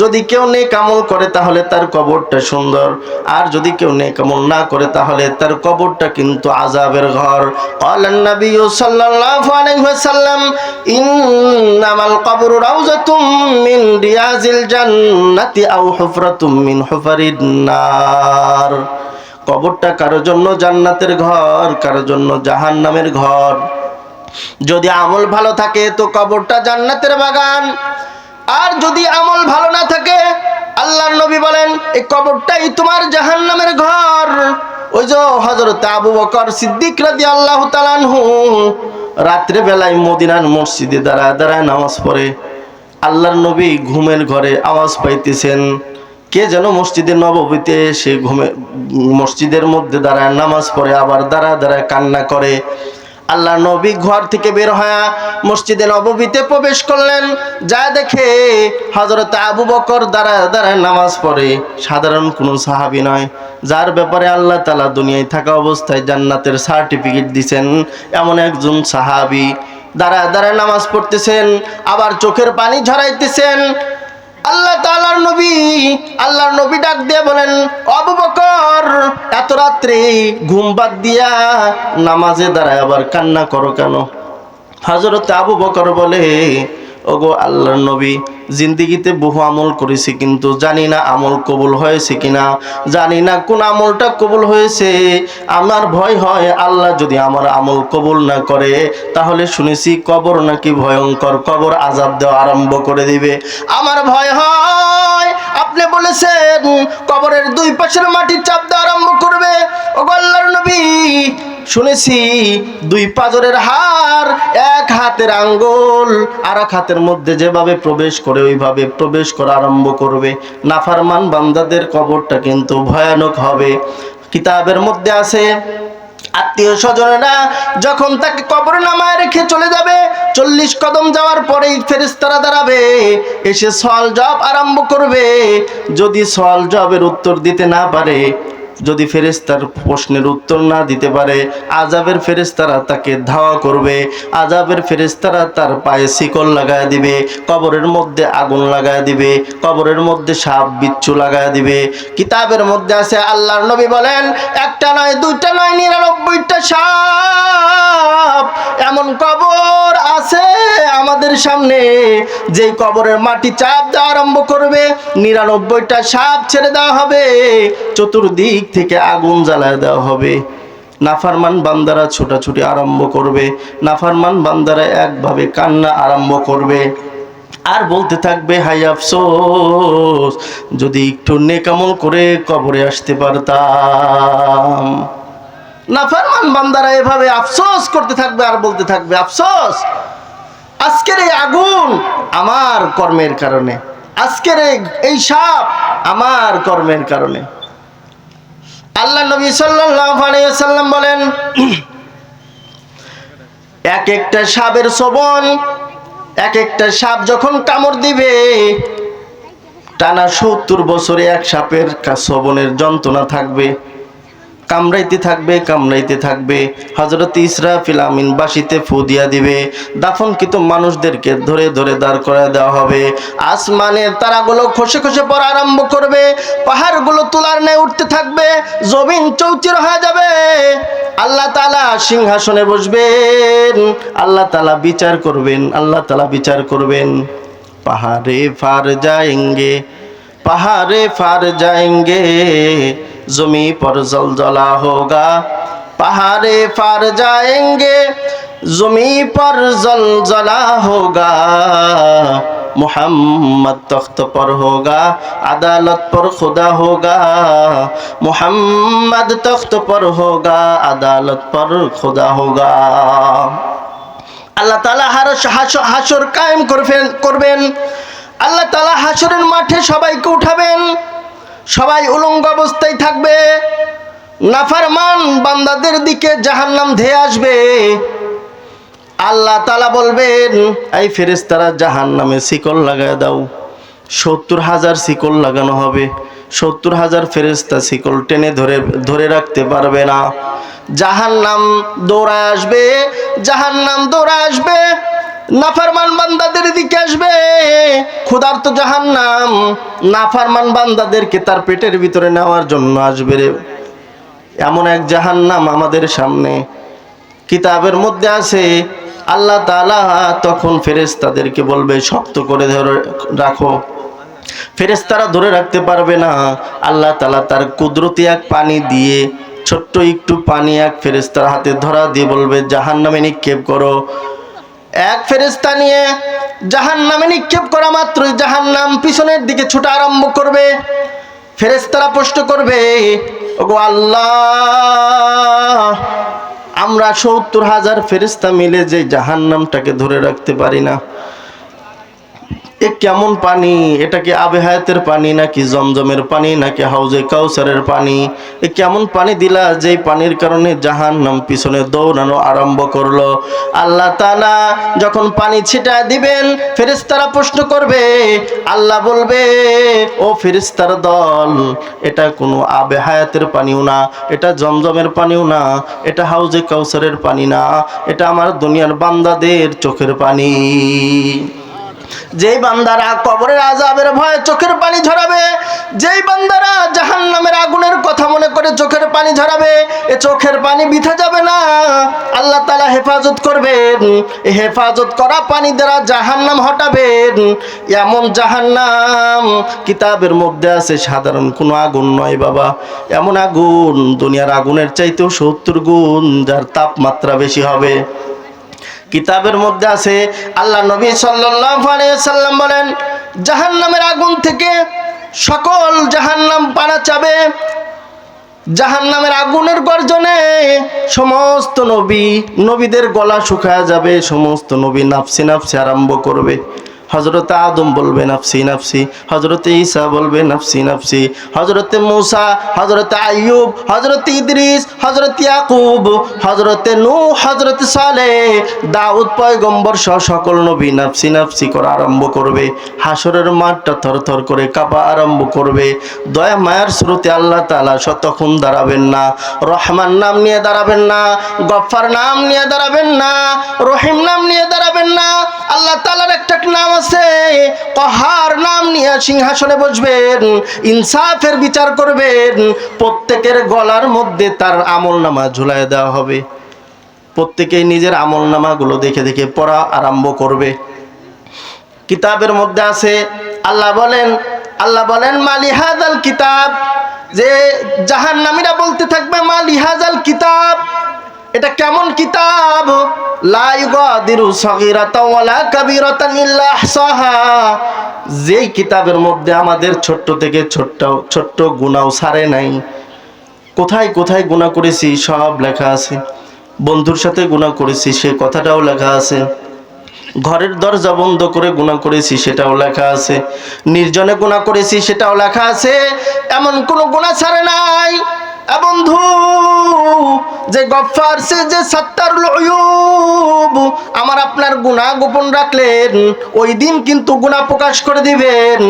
যদি কেউ নেক আমল করে তাহলে তার কবরটা সুন্দর, আর যদি কেউ নেক আমল না করে তাহলে তার কবরটা কিন্তু আযাবের ঘর। ক্বালান নবী সাল্লাল্লাহু আলাইহি ওয়াসাল্লাম, ইন্নামাল কবরু রাউযাতুম মিন রিয়াজিল জান্নাতি আও হুফরাতুম মিন হুফারিন নার। কবরটা কারোর জন্য জান্নাতের ঘর, কারোর জন্য জাহান্নামের ঘর। যদি আমল ভালো থাকে তো কবরটা জান্নাতের বাগান, আর যদি আমল ভালো না থাকে, আল্লাহর নবী বলেন, এই কবরটাই তোমার জাহান্নামের ঘর। ওই যে হযরত আবু বকর সিদ্দিক রাদিয়াল্লাহু তাআলা আনহু রাত্রে বেলায় মদিনার মসজিদে দাঁড়ায় নামাজ পড়ে। আল্লাহর নবী ঘুমের ঘরে আওয়াজ পাইতেছেন, কে যেন মসজিদে নববীতে এসে মসজিদের মধ্যে দাঁড়ায় নামাজ পড়ে, আবার দাঁড়ায় কান্না করে। আল্লাহ নবী ঘর থেকে বের হয়ে মসজিদে নববীতে প্রবেশ করলেন। যা দেখে হযরত আবু বকর দাঁড়ায় নামাজ পড়ে, সাধারণ কোনো সাহাবী নয়, যার ব্যাপারে আল্লাহ তাআলা দুনিয়ায় থাকা অবস্থায় জান্নাতের সার্টিফিকেট দিয়েছেন, এমন একজন সাহাবী দাঁড়ায় নামাজ পড়তেছেন, আবার চোখের পানি ঝরাইতেছেন। আল্লাহ তাআলার নবী, আল্লাহর নবী ডাক দিয়ে বলেন, আবু বকর, এত রাত্রে ঘুম বাদ দিয়া নামাজে দাঁড়ায় আবার কান্না করো কেন? হযরত আবু বকর বলে, ওগো আল্লাহর নবী, জিন্দেগিতে বহু আমল করেছি, কিন্তু জানি না আমল কবুল হয়েছে কিনা, জানি না কোন আমলটা কবুল হয়েছে। আমার ভয় হয় আল্লাহ যদি আমার আমল কবুল না করে, তাহলে শুনেছি কবর নাকি ভয়ঙ্কর, কবর আযাব দেওয়া আরম্ভ করে দিবে। আমার ভয় হয় আপনি বলেছেন কবরের দুই পাশের মাটি চাপ দেওয়া আরম্ভ করবে। ওগো আল্লাহর নবী, শুনেছি দুই পাজরের হাড়, এক হাতের আঙ্গুল আর এক হাতের মধ্যে যেভাবে প্রবেশ করে ওইভাবে প্রবেশ করা আরম্ভ করবে। নাফরমান বান্দাদের কবরটা কিন্তু ভয়ানক হবে। কিতাবের মধ্যে আছে, আত্মীয় স্বজনেরা যখন তাকে কবরে নামায় রেখে চলে যাবে, 40 কদম যাওয়ার পরেই ফেরেশতারা দাঁড়াবে, এসে সওয়াল জবাব আরম্ভ করবে। যদি সওয়াল জবাবের উত্তর দিতে না পারে, যদি ফেরেশতার প্রশ্নের উত্তর না দিতে পারে, আযাবের ফেরেশতারা তাকে ধাওয়া করবে। আযাবের ফেরেশতারা তার পায়ে শিকল লাগায় দিবে, কবরের মধ্যে আগুন লাগায় দিবে, কবরের মধ্যে সাপ বিচ্ছু লাগায় দিবে। কিতাবের মধ্যে আছে, আল্লাহর নবী বলেন, একটা নয়, দুইটা নয়, 99টা সাপ এমন কবর আছে আমাদের সামনে, যেই কবরের মাটি চাপ দেওয়া আরম্ভ করবে, 99টা সাপ ছেড়ে দেওয়া হবে, চতুর্দিক থেকে আগুন জ্বালায় দেওয়া হবে। নাফরমান বান্দারা ছোটাছুটি আরম্ভ করবে, নাফরমান বান্দারা একভাবে কান্না আরম্ভ করবে, আর বলতে থাকবে, হায় আফসোস, যদি একটু নেক আমল করে কবরে আসতে পারতাম। নাফরমান বান্দারা এভাবে আফসোস করতে থাকবে আর বলতে থাকবে, আফসোস, আজকের এই আগুন আমার কর্মের কারণে, আজকের এই সাপ আমার কর্মের কারণে। আল্লাহ নবী সাল্লাল্লাহু আলাইহি ওয়াসাল্লাম বলেন, এক একটা সাপের ছোবল, এক একটা সাপ যখন কামড় দিবে, টানা 70 বছরে এক সাপের ছোবলের যন্ত্রণা থাকবে, কামড়াইতে থাকবে, কামড়াইতে থাকবে। হযরত ইসরাফিল আমিন বাঁশিতে ফু দিয়া দিবে, দাফনকৃত মানুষদেরকে ধরে ধরে দাঁড় করায় দেওয়া হবে। আসমানের তারাগুলো খসে খসে পড়া আরম্ভ করবে, পাহাড়গুলো তুলার ন্যায় উঠতে থাকবে, জমিন চৌচির হয়ে যাবে। আল্লাহ তাআলা সিংহাসনে বসবেন, আল্লাহ তাআলা বিচার করবেন, আল্লাহ তাআলা বিচার করবেন। পাহাড়ে ফার যাएंगे, पहाड़े फार जाएंगे, जमी पर जलजला होगा, पहाड़े फार जाएंगे, जमी पर जलजला होगा, मोहम्मद तख्त पर होगा, अदालत पर खुदा होगा, मोहम्मद तख्त पर होगा, अदालत पर खुदा होगा। আল্লাহ তাআলা হাসর কায়েম করবেন। আল্লাহ তাআলা হাসরের মাঠে সবাইকে উঠাবেন, সবাই উলঙ্গ অবস্থায় থাকবে। নাফরমান বান্দাদের দিকে জাহান্নাম ধেয়ে আসবে। আল্লাহ তাআলা বলবেন, এই ফেরেশতারা জাহান্নামে শিকল লাগায় দাও। 70,000 শিকল লাগানো হবে, 70,000 ফেরেশতা শিকল টেনে ধরে রাখতে পারবে না। জাহান্নাম দৌড়ায় আসবে, জাহান্নাম দৌড়ায় আসবে, নাফরমান বান্দাদের দিকে আসবে। ক্ষুধার্ত জাহান্নাম নাফরমান বান্দাদেরকে তার পেটের ভিতরে নেওয়ার জন্য আসবে রে। এমন এক জাহান্নাম আমাদের সামনে। কিতাবের মধ্যে আছে, আল্লাহ তাআলা তখন ফেরেশতাদেরকে বলবে, শক্ত করে ধরে রাখো। ফেরেশতারা ধরে রাখতে পারবে না। আল্লাহ তাআলা তার কুদরতি এক পানি দিয়ে, ছোট্ট একটু পানি এক ফেরেশতার হাতে ধরা দিয়ে বলবে, জাহান্নামে নিক্ষেপ করো। এক ফেরেশতা নিয়ে জাহান্নামে নিক্ষেপ করা মাত্রই জাহান্নাম পিছনের দিকে ছুটা আরম্ভ করবে। ফেরেশতারা প্রশ্ন করবে, ওগো আল্লাহ, আমরা 70,000 ফেরেশতা মিলে যে জাহান্নামটাকে ধরে রাখতে পারি না, এ কেমন পানি? এটা কি আবে হায়াতের পানি, নাকি জমজমের পানি, নাকি হাউজে কাউসারের পানি? এ কেমন পানি দিলা যেই পানির কারণে জাহান্নাম পিছনে দৌড়ানো আরম্ভ করলো? আল্লাহ তাআলা যখন পানি ছিটায় দিবেন, ফেরেশতারা প্রশ্ন করবে, আল্লাহ বলবে, ও ফেরেশতার দল, এটা কোনো আবে হায়াতের পানিও না, এটা জমজমের পানিও না, এটা হাউজে কাউসারের পানি না, এটা আমার দুনিয়ার বান্দাদের চোখের পানি। যেই বান্দারা কবরের আযাবের ভয়ে চোখের পানি ঝরাবে, যেই বান্দারা জাহান্নামের আগুনের কথা মনে করে চোখের পানি ঝরাবে, এ চোখের পানি বৃথা যাবে না, আল্লাহ তাআলা হেফাজত করবেন। এই হেফাজত করা পানি দ্বারা জাহান্নাম হটাবেন। এমন জাহান্নাম কিতাবের মধ্যে আছে, সাধারণ কোনো আগুন নয় বাবা। এমন আগুন দুনিয়ার আগুনের চাইতেও 70 গুণ যার তাপমাত্রা বেশি হবে। কিতাবের মধ্যে আছে, আল্লাহ নবী সাল্লাল্লাহু আলাইহি সাল্লাম বলেন, জাহান্নামের আগুন থেকে সকল জাহান্নাম পানা চাবে। জাহান্নামের আগুনের গর্জনে সমস্ত নবীদের গলা শুকায় যাবে। সমস্ত নবী নাফসি নাফসি আরম্ভ করবে। হযরত আদম বলবে নাফসি নাফসি, হযরত ঈসা বলবে নাফসি নাফসি, হযরত মূসা, হযরত আইয়ুব, হযরত ইদ্রিস, হযরত ইয়াকুব, হযরত নূহ, হযরত সালেহ, দাউদ পয়গম্বর সহ সকল নবী নাফসি নাফসি করা আরম্ভ করবে। হাসরের মাঠটা থরথর করে কাঁপা আরম্ভ করবে। দয়া মায়ার স্রোতে আল্লাহ তাআলা তখন দাঁড়াবেন না। রহমান নাম নিয়ে দাঁড়াবেন না, গফফার নাম নিয়ে দাঁড়াবেন না, রহিম নাম নিয়ে দাঁড়াবেন না। আল্লাহ তাআলার একটা নাম আছে, কহার নাম নিয়ে সিংহাসনে বসবেন, ইনসাফের বিচার করবেন। প্রত্যেকের গলার মধ্যে তার আমলনামা ঝুলায় দেওয়া হবে। প্রত্যেকেই নিজের আমলনামাগুলো দেখে দেখে পড়া আরম্ভ করবে। কিতাবের মধ্যে আছে, আল্লাহ বলেন মালি হাযাল কিতাব, যে জাহান্নামীরা বলতে থাকবে মালি হাযাল কিতাব, এটা কেমন কিতাব, লা ইউগাদিরু সাগীরাতাও ওয়ালা কাবীরাতান ইল্লা আহসাহা, যেই কিতাবের মধ্যে আমাদের ছোট্ট থেকে ছোট্ট গুনাহ ছাড়ে নাই। কোথায় কোথায় গুনাহ করেছি সব লেখা আছে। বন্ধুর সাথে গুনাহ করেছি সে কথাটাও লেখা আছে। ঘরের দরজা বন্ধ করে গুনাহ করেছি সেটাও লেখা আছে। নির্জনে গুনাহ করেছি সেটাও লেখা আছে। এমন কোন গুনাহ ছাড়ে নাই। বন্ধু, যে গফফার সে যে সাত্তারুল উয়ুব, আমার আপনার গুনাহ গোপন রাখলেন, ওই দিন কিন্তু গুনাহ প্রকাশ করে দিবেন।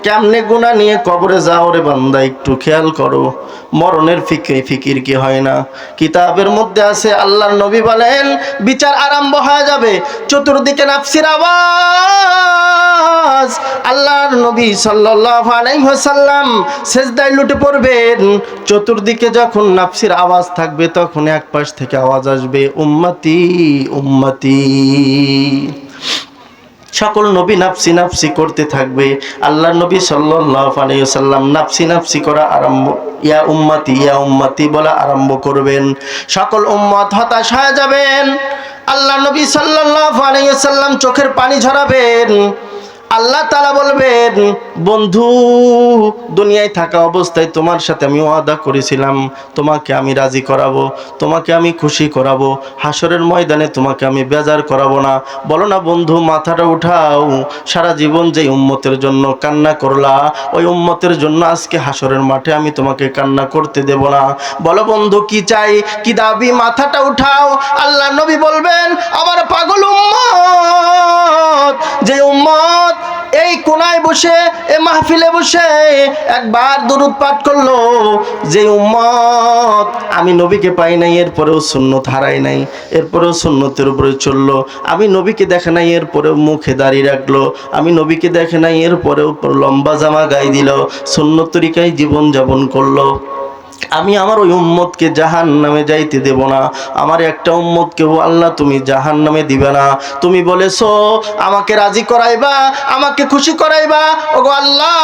কেমনে গুনাহ নিয়ে কবরে যাও রে বান্দা, একটু খেয়াল করো। মরণের ফিকির কি হয় না? কিতাবের মধ্যে আছে, আল্লাহর নবী বলেন বিচার আরম্ভ হয়ে যাবে। চতুর্দিকে নাফসির আওয়াজ। আল্লাহর নবী সাল্লাল্লাহু আলাইহি ওয়াসাল্লাম সিজদায় লুটে পড়বেন। চতুর্দিকে যখন নাফসির আওয়াজ থাকবে, তখন এক পাশ থেকে আওয়াজ আসবে, উম্মতি উম্মতি। সকল নবী নাফসি নাফসি করতে থাকবে। আল্লাহর নবী সাল্লাল্লাহু আলাইহি ওয়াসাল্লাম নাফসি নাফসি করা আরম্ভ, ইয়া উম্মতি বলা আরম্ভ করবেন। সকল উম্মত হতাশ হয়ে যাবেন। আল্লাহর নবী সাল্লাল্লাহু আলাইহি ওয়াসাল্লাম চোখের পানি ঝরাবেন। আল্লাহ তাআলা বলবেন, বন্ধু, দুনিয়ায় থাকা অবস্থায় তোমার সাথে আমি ওয়াদা করেছিলাম, তোমাকে আমি রাজি করাবো, তোমাকে আমি খুশি করাবো, হাসরের ময়দানে তোমাকে আমি বেজার করাবো না। বলো না বন্ধু, মাথাটা উঠাও। সারা জীবন যেই উম্মতের জন্য কান্না করলা, ওই উম্মতের জন্য আজকে হাসরের মাঠে আমি তোমাকে কান্না করতে দেব না। বলো বন্ধু, কি চাই, কি দাবি, মাথাটা উঠাও। আল্লাহ নবী বলবেন, আমার পাগল উম্মত, যে উম্মত এই কোনায় বসে, এই মাহফিলে বসে একবার দরুদ পাঠ করলো, যে উম্মত আমি নবীকে পাই নাই, এরপরেও সুন্নত হারাই নাই, এরপরেও সুন্নতের উপরে চললো, আমি নবীকে দেখে নাই, এরপরেও মুখে দাড়ি রাখলো, আমি নবীকে দেখে নাই, এরপরেও লম্বা জামা গায়ে দিল, সুন্নত তরিকায় জীবন যাপন করলো, আমি আমার ওই উম্মতকে জাহান্নামে যাইতে দেব না। আমার একটা উম্মতকেও আল্লাহ তুমি জাহান্নামে দিবে না। তুমি বলেছো আমাকে রাজি করাইবা, আমাকে খুশি করাইবা। ওগো আল্লাহ,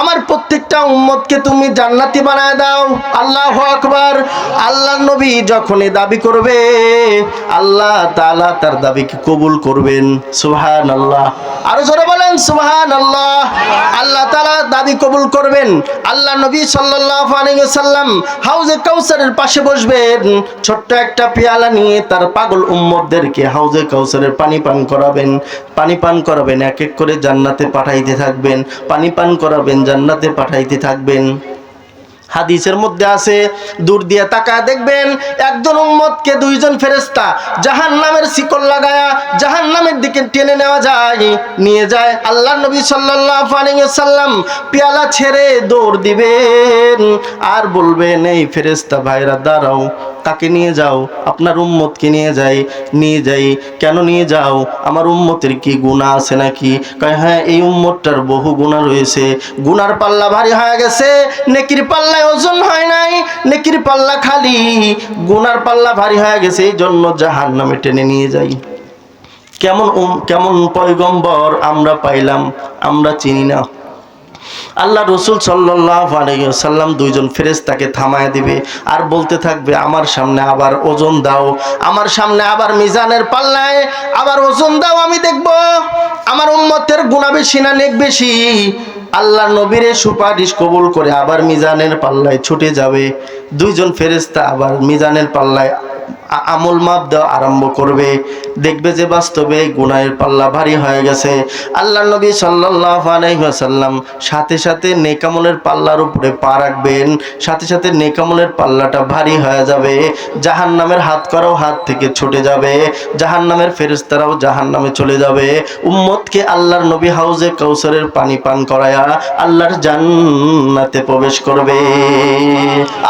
আমার প্রত্যেকটা উম্মতকে তুমি জান্নাতি বানায় দাও। আল্লাহু আকবার। আল্লাহর নবী যখনই দাবি করবে, আল্লাহ তাআলা তার দাবিকে কবুল করবেন। সুবহানাল্লাহ। আরো জোরে বলেন সুবহানাল্লাহ। আল্লাহ তাআলা দাবি কবুল করবেন। আল্লাহ নবী সাল্লাল্লাহু আলাইহি ওয়াসাল্লাম হাউজে কাউসারের পাশে বসবেন, ছোট্ট একটা পেয়ালা নিয়ে তার পাগল উম্মতদেরকে হাউজে কাউসারের পানি পান করাবেন, এক এক করে জান্নাতে পাঠাইতে থাকবেন, পানি পান করাবেন, জান্নাতে পাঠাইতে থাকবেন। হাদিসের মধ্যে আছে, দূর দিয়ে তাকায় দেখবেন একজন উম্মতকে দুইজন ফেরেশতা জাহান্নামের শিকল লাগায়া জাহান্নামের দিকে টেনে নেওয়া যায়, নিয়ে যায়। আল্লাহর নবী সাল্লাল্লাহু আলাইহি ওয়াসাল্লাম পেয়ালা ছেড়ে দৌড় দিবেন আর বলবেন, এই ফেরেশতা ভাইরা দাঁড়াও, তাকে নিয়ে যাও, আপনার উম্মতকে নিয়ে যাই। কেন নিয়ে যাও? আমার উম্মতের কি গুনাহ আছে নাকি? কয় হ্যাঁ, এই উম্মতটার বহু গুনাহ রয়েছে, গুনার পাল্লা ভারী হয়ে গেছে, নেকির পাল্লায় ওজন হয় নাই, নেকির পাল্লা খালি, গুনার পাল্লা ভারী হয়ে গেছে, এই জন্য জাহান্নামে টেনে নিয়ে যাই। কেমন পয়গম্বর আমরা পাইলাম, আমরা চিনি না। আল্লাহ রসুল সাল্লাল্লাহু আলাইহি ওয়াসাল্লাম দুইজন ফেরেশতাকে থামায় দিবে আর বলতে থাকবে, আমার সামনে আবার ওজন দাও, আমার সামনে আবার মিজানের পাল্লায় আবার ওজন দাও, আমি দেখব আমার উম্মতের গুনাহ বেশি না নেক বেশি। আল্লাহ নবীর সুপারিশ কবুল করে আবার মিজানের পাল্লায় ছুটে যাবে। দুইজন ফেরেশতা আবার মিজানের পাল্লায় আমল মাপ দেওয়া আরম্ভ করবে, দেখবে যে বাস্তবে গুনাহের পাল্লা ভারী হয়ে গেছে। আল্লাহ নবী সাল্লাল্লাহু আলাইহি ওয়াসাল্লাম সাথে সাথে নেকামলের পাল্লার উপরে পা রাখবেন, সাথে সাথে নেকামলের পাল্লাটা ভারী হয়ে যাবে, জাহান্নামের হাত করাও হাত থেকে ছুটে যাবে, জাহান্নামের ফেরেশতারাও জাহান্নামে চলে যাবে। উম্মতকে আল্লাহর নবী হাউজে কাউসারের পানি পান করায়া আল্লাহর জান্নাতে প্রবেশ করবে।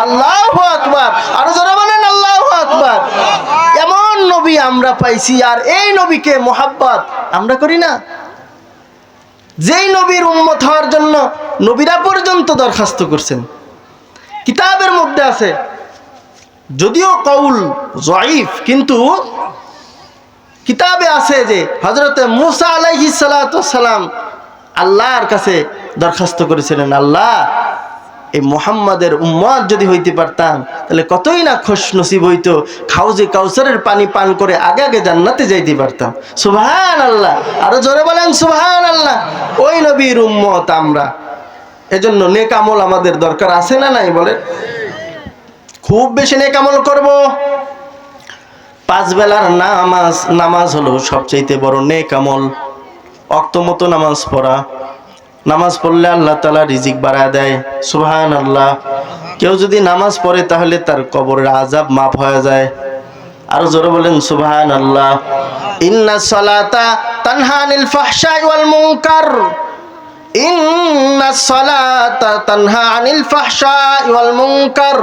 আল্লাহু আকবার, আরো জোরে বলেন আল্লাহু আকবার। এমন নবী আমরা পাইছি, আর এই নবীকে মোহাব্বত আমরা করি না। যেই নবীর উম্মত হওয়ার জন্য নবীরা পর্যন্ত দরখাস্ত করছেন, কিতাবের মধ্যে আছে, যদিও কৌল জয়ীফ, কিন্তু কিতাবে আছে যে হযরতে মুসা আলাইহিস সালাতু ওয়াস সালাম আল্লাহর কাছে দরখাস্ত করেছিলেন, আল্লাহ এই মুহাম্মাদের উম্মত যদি হইতে পারতাম তাহলে কতই না খুশ নসিব হইতো, হাউজে কাউসারের পানি পান করে আগে আগে জান্নাতে যাইতে পারতাম। সুবহানাল্লাহ, আরো জোরে বলেন সুবহানাল্লাহ। ওই নবীর উম্মত আমরা, এজন্য নেক আমল আমাদের দরকার আছে না নাই বলেন? খুব বেশি নেক আমল করব। 5 বেলার নামাজ হলো সবচেয়ে বড় নেক আমল। ওয়াক্ত মতো নামাজ পড়া, নামাজ পড়লে আল্লাহ তাআলা রিজিক বাড়ায় দেয়। সুবহানাল্লাহ। কেউ যদি নামাজ পড়ে তাহলে তার কবরের আযাব মাফ হয়ে যায়। আরো জোরে বলেন সুবহানাল্লাহ। ইন্নাস সালাতা তানহা আনিল ফাহশাই ওয়াল মুনকার, ইন্নাস সালাতা তানহা আনিল ফাহশাই ওয়াল মুনকার।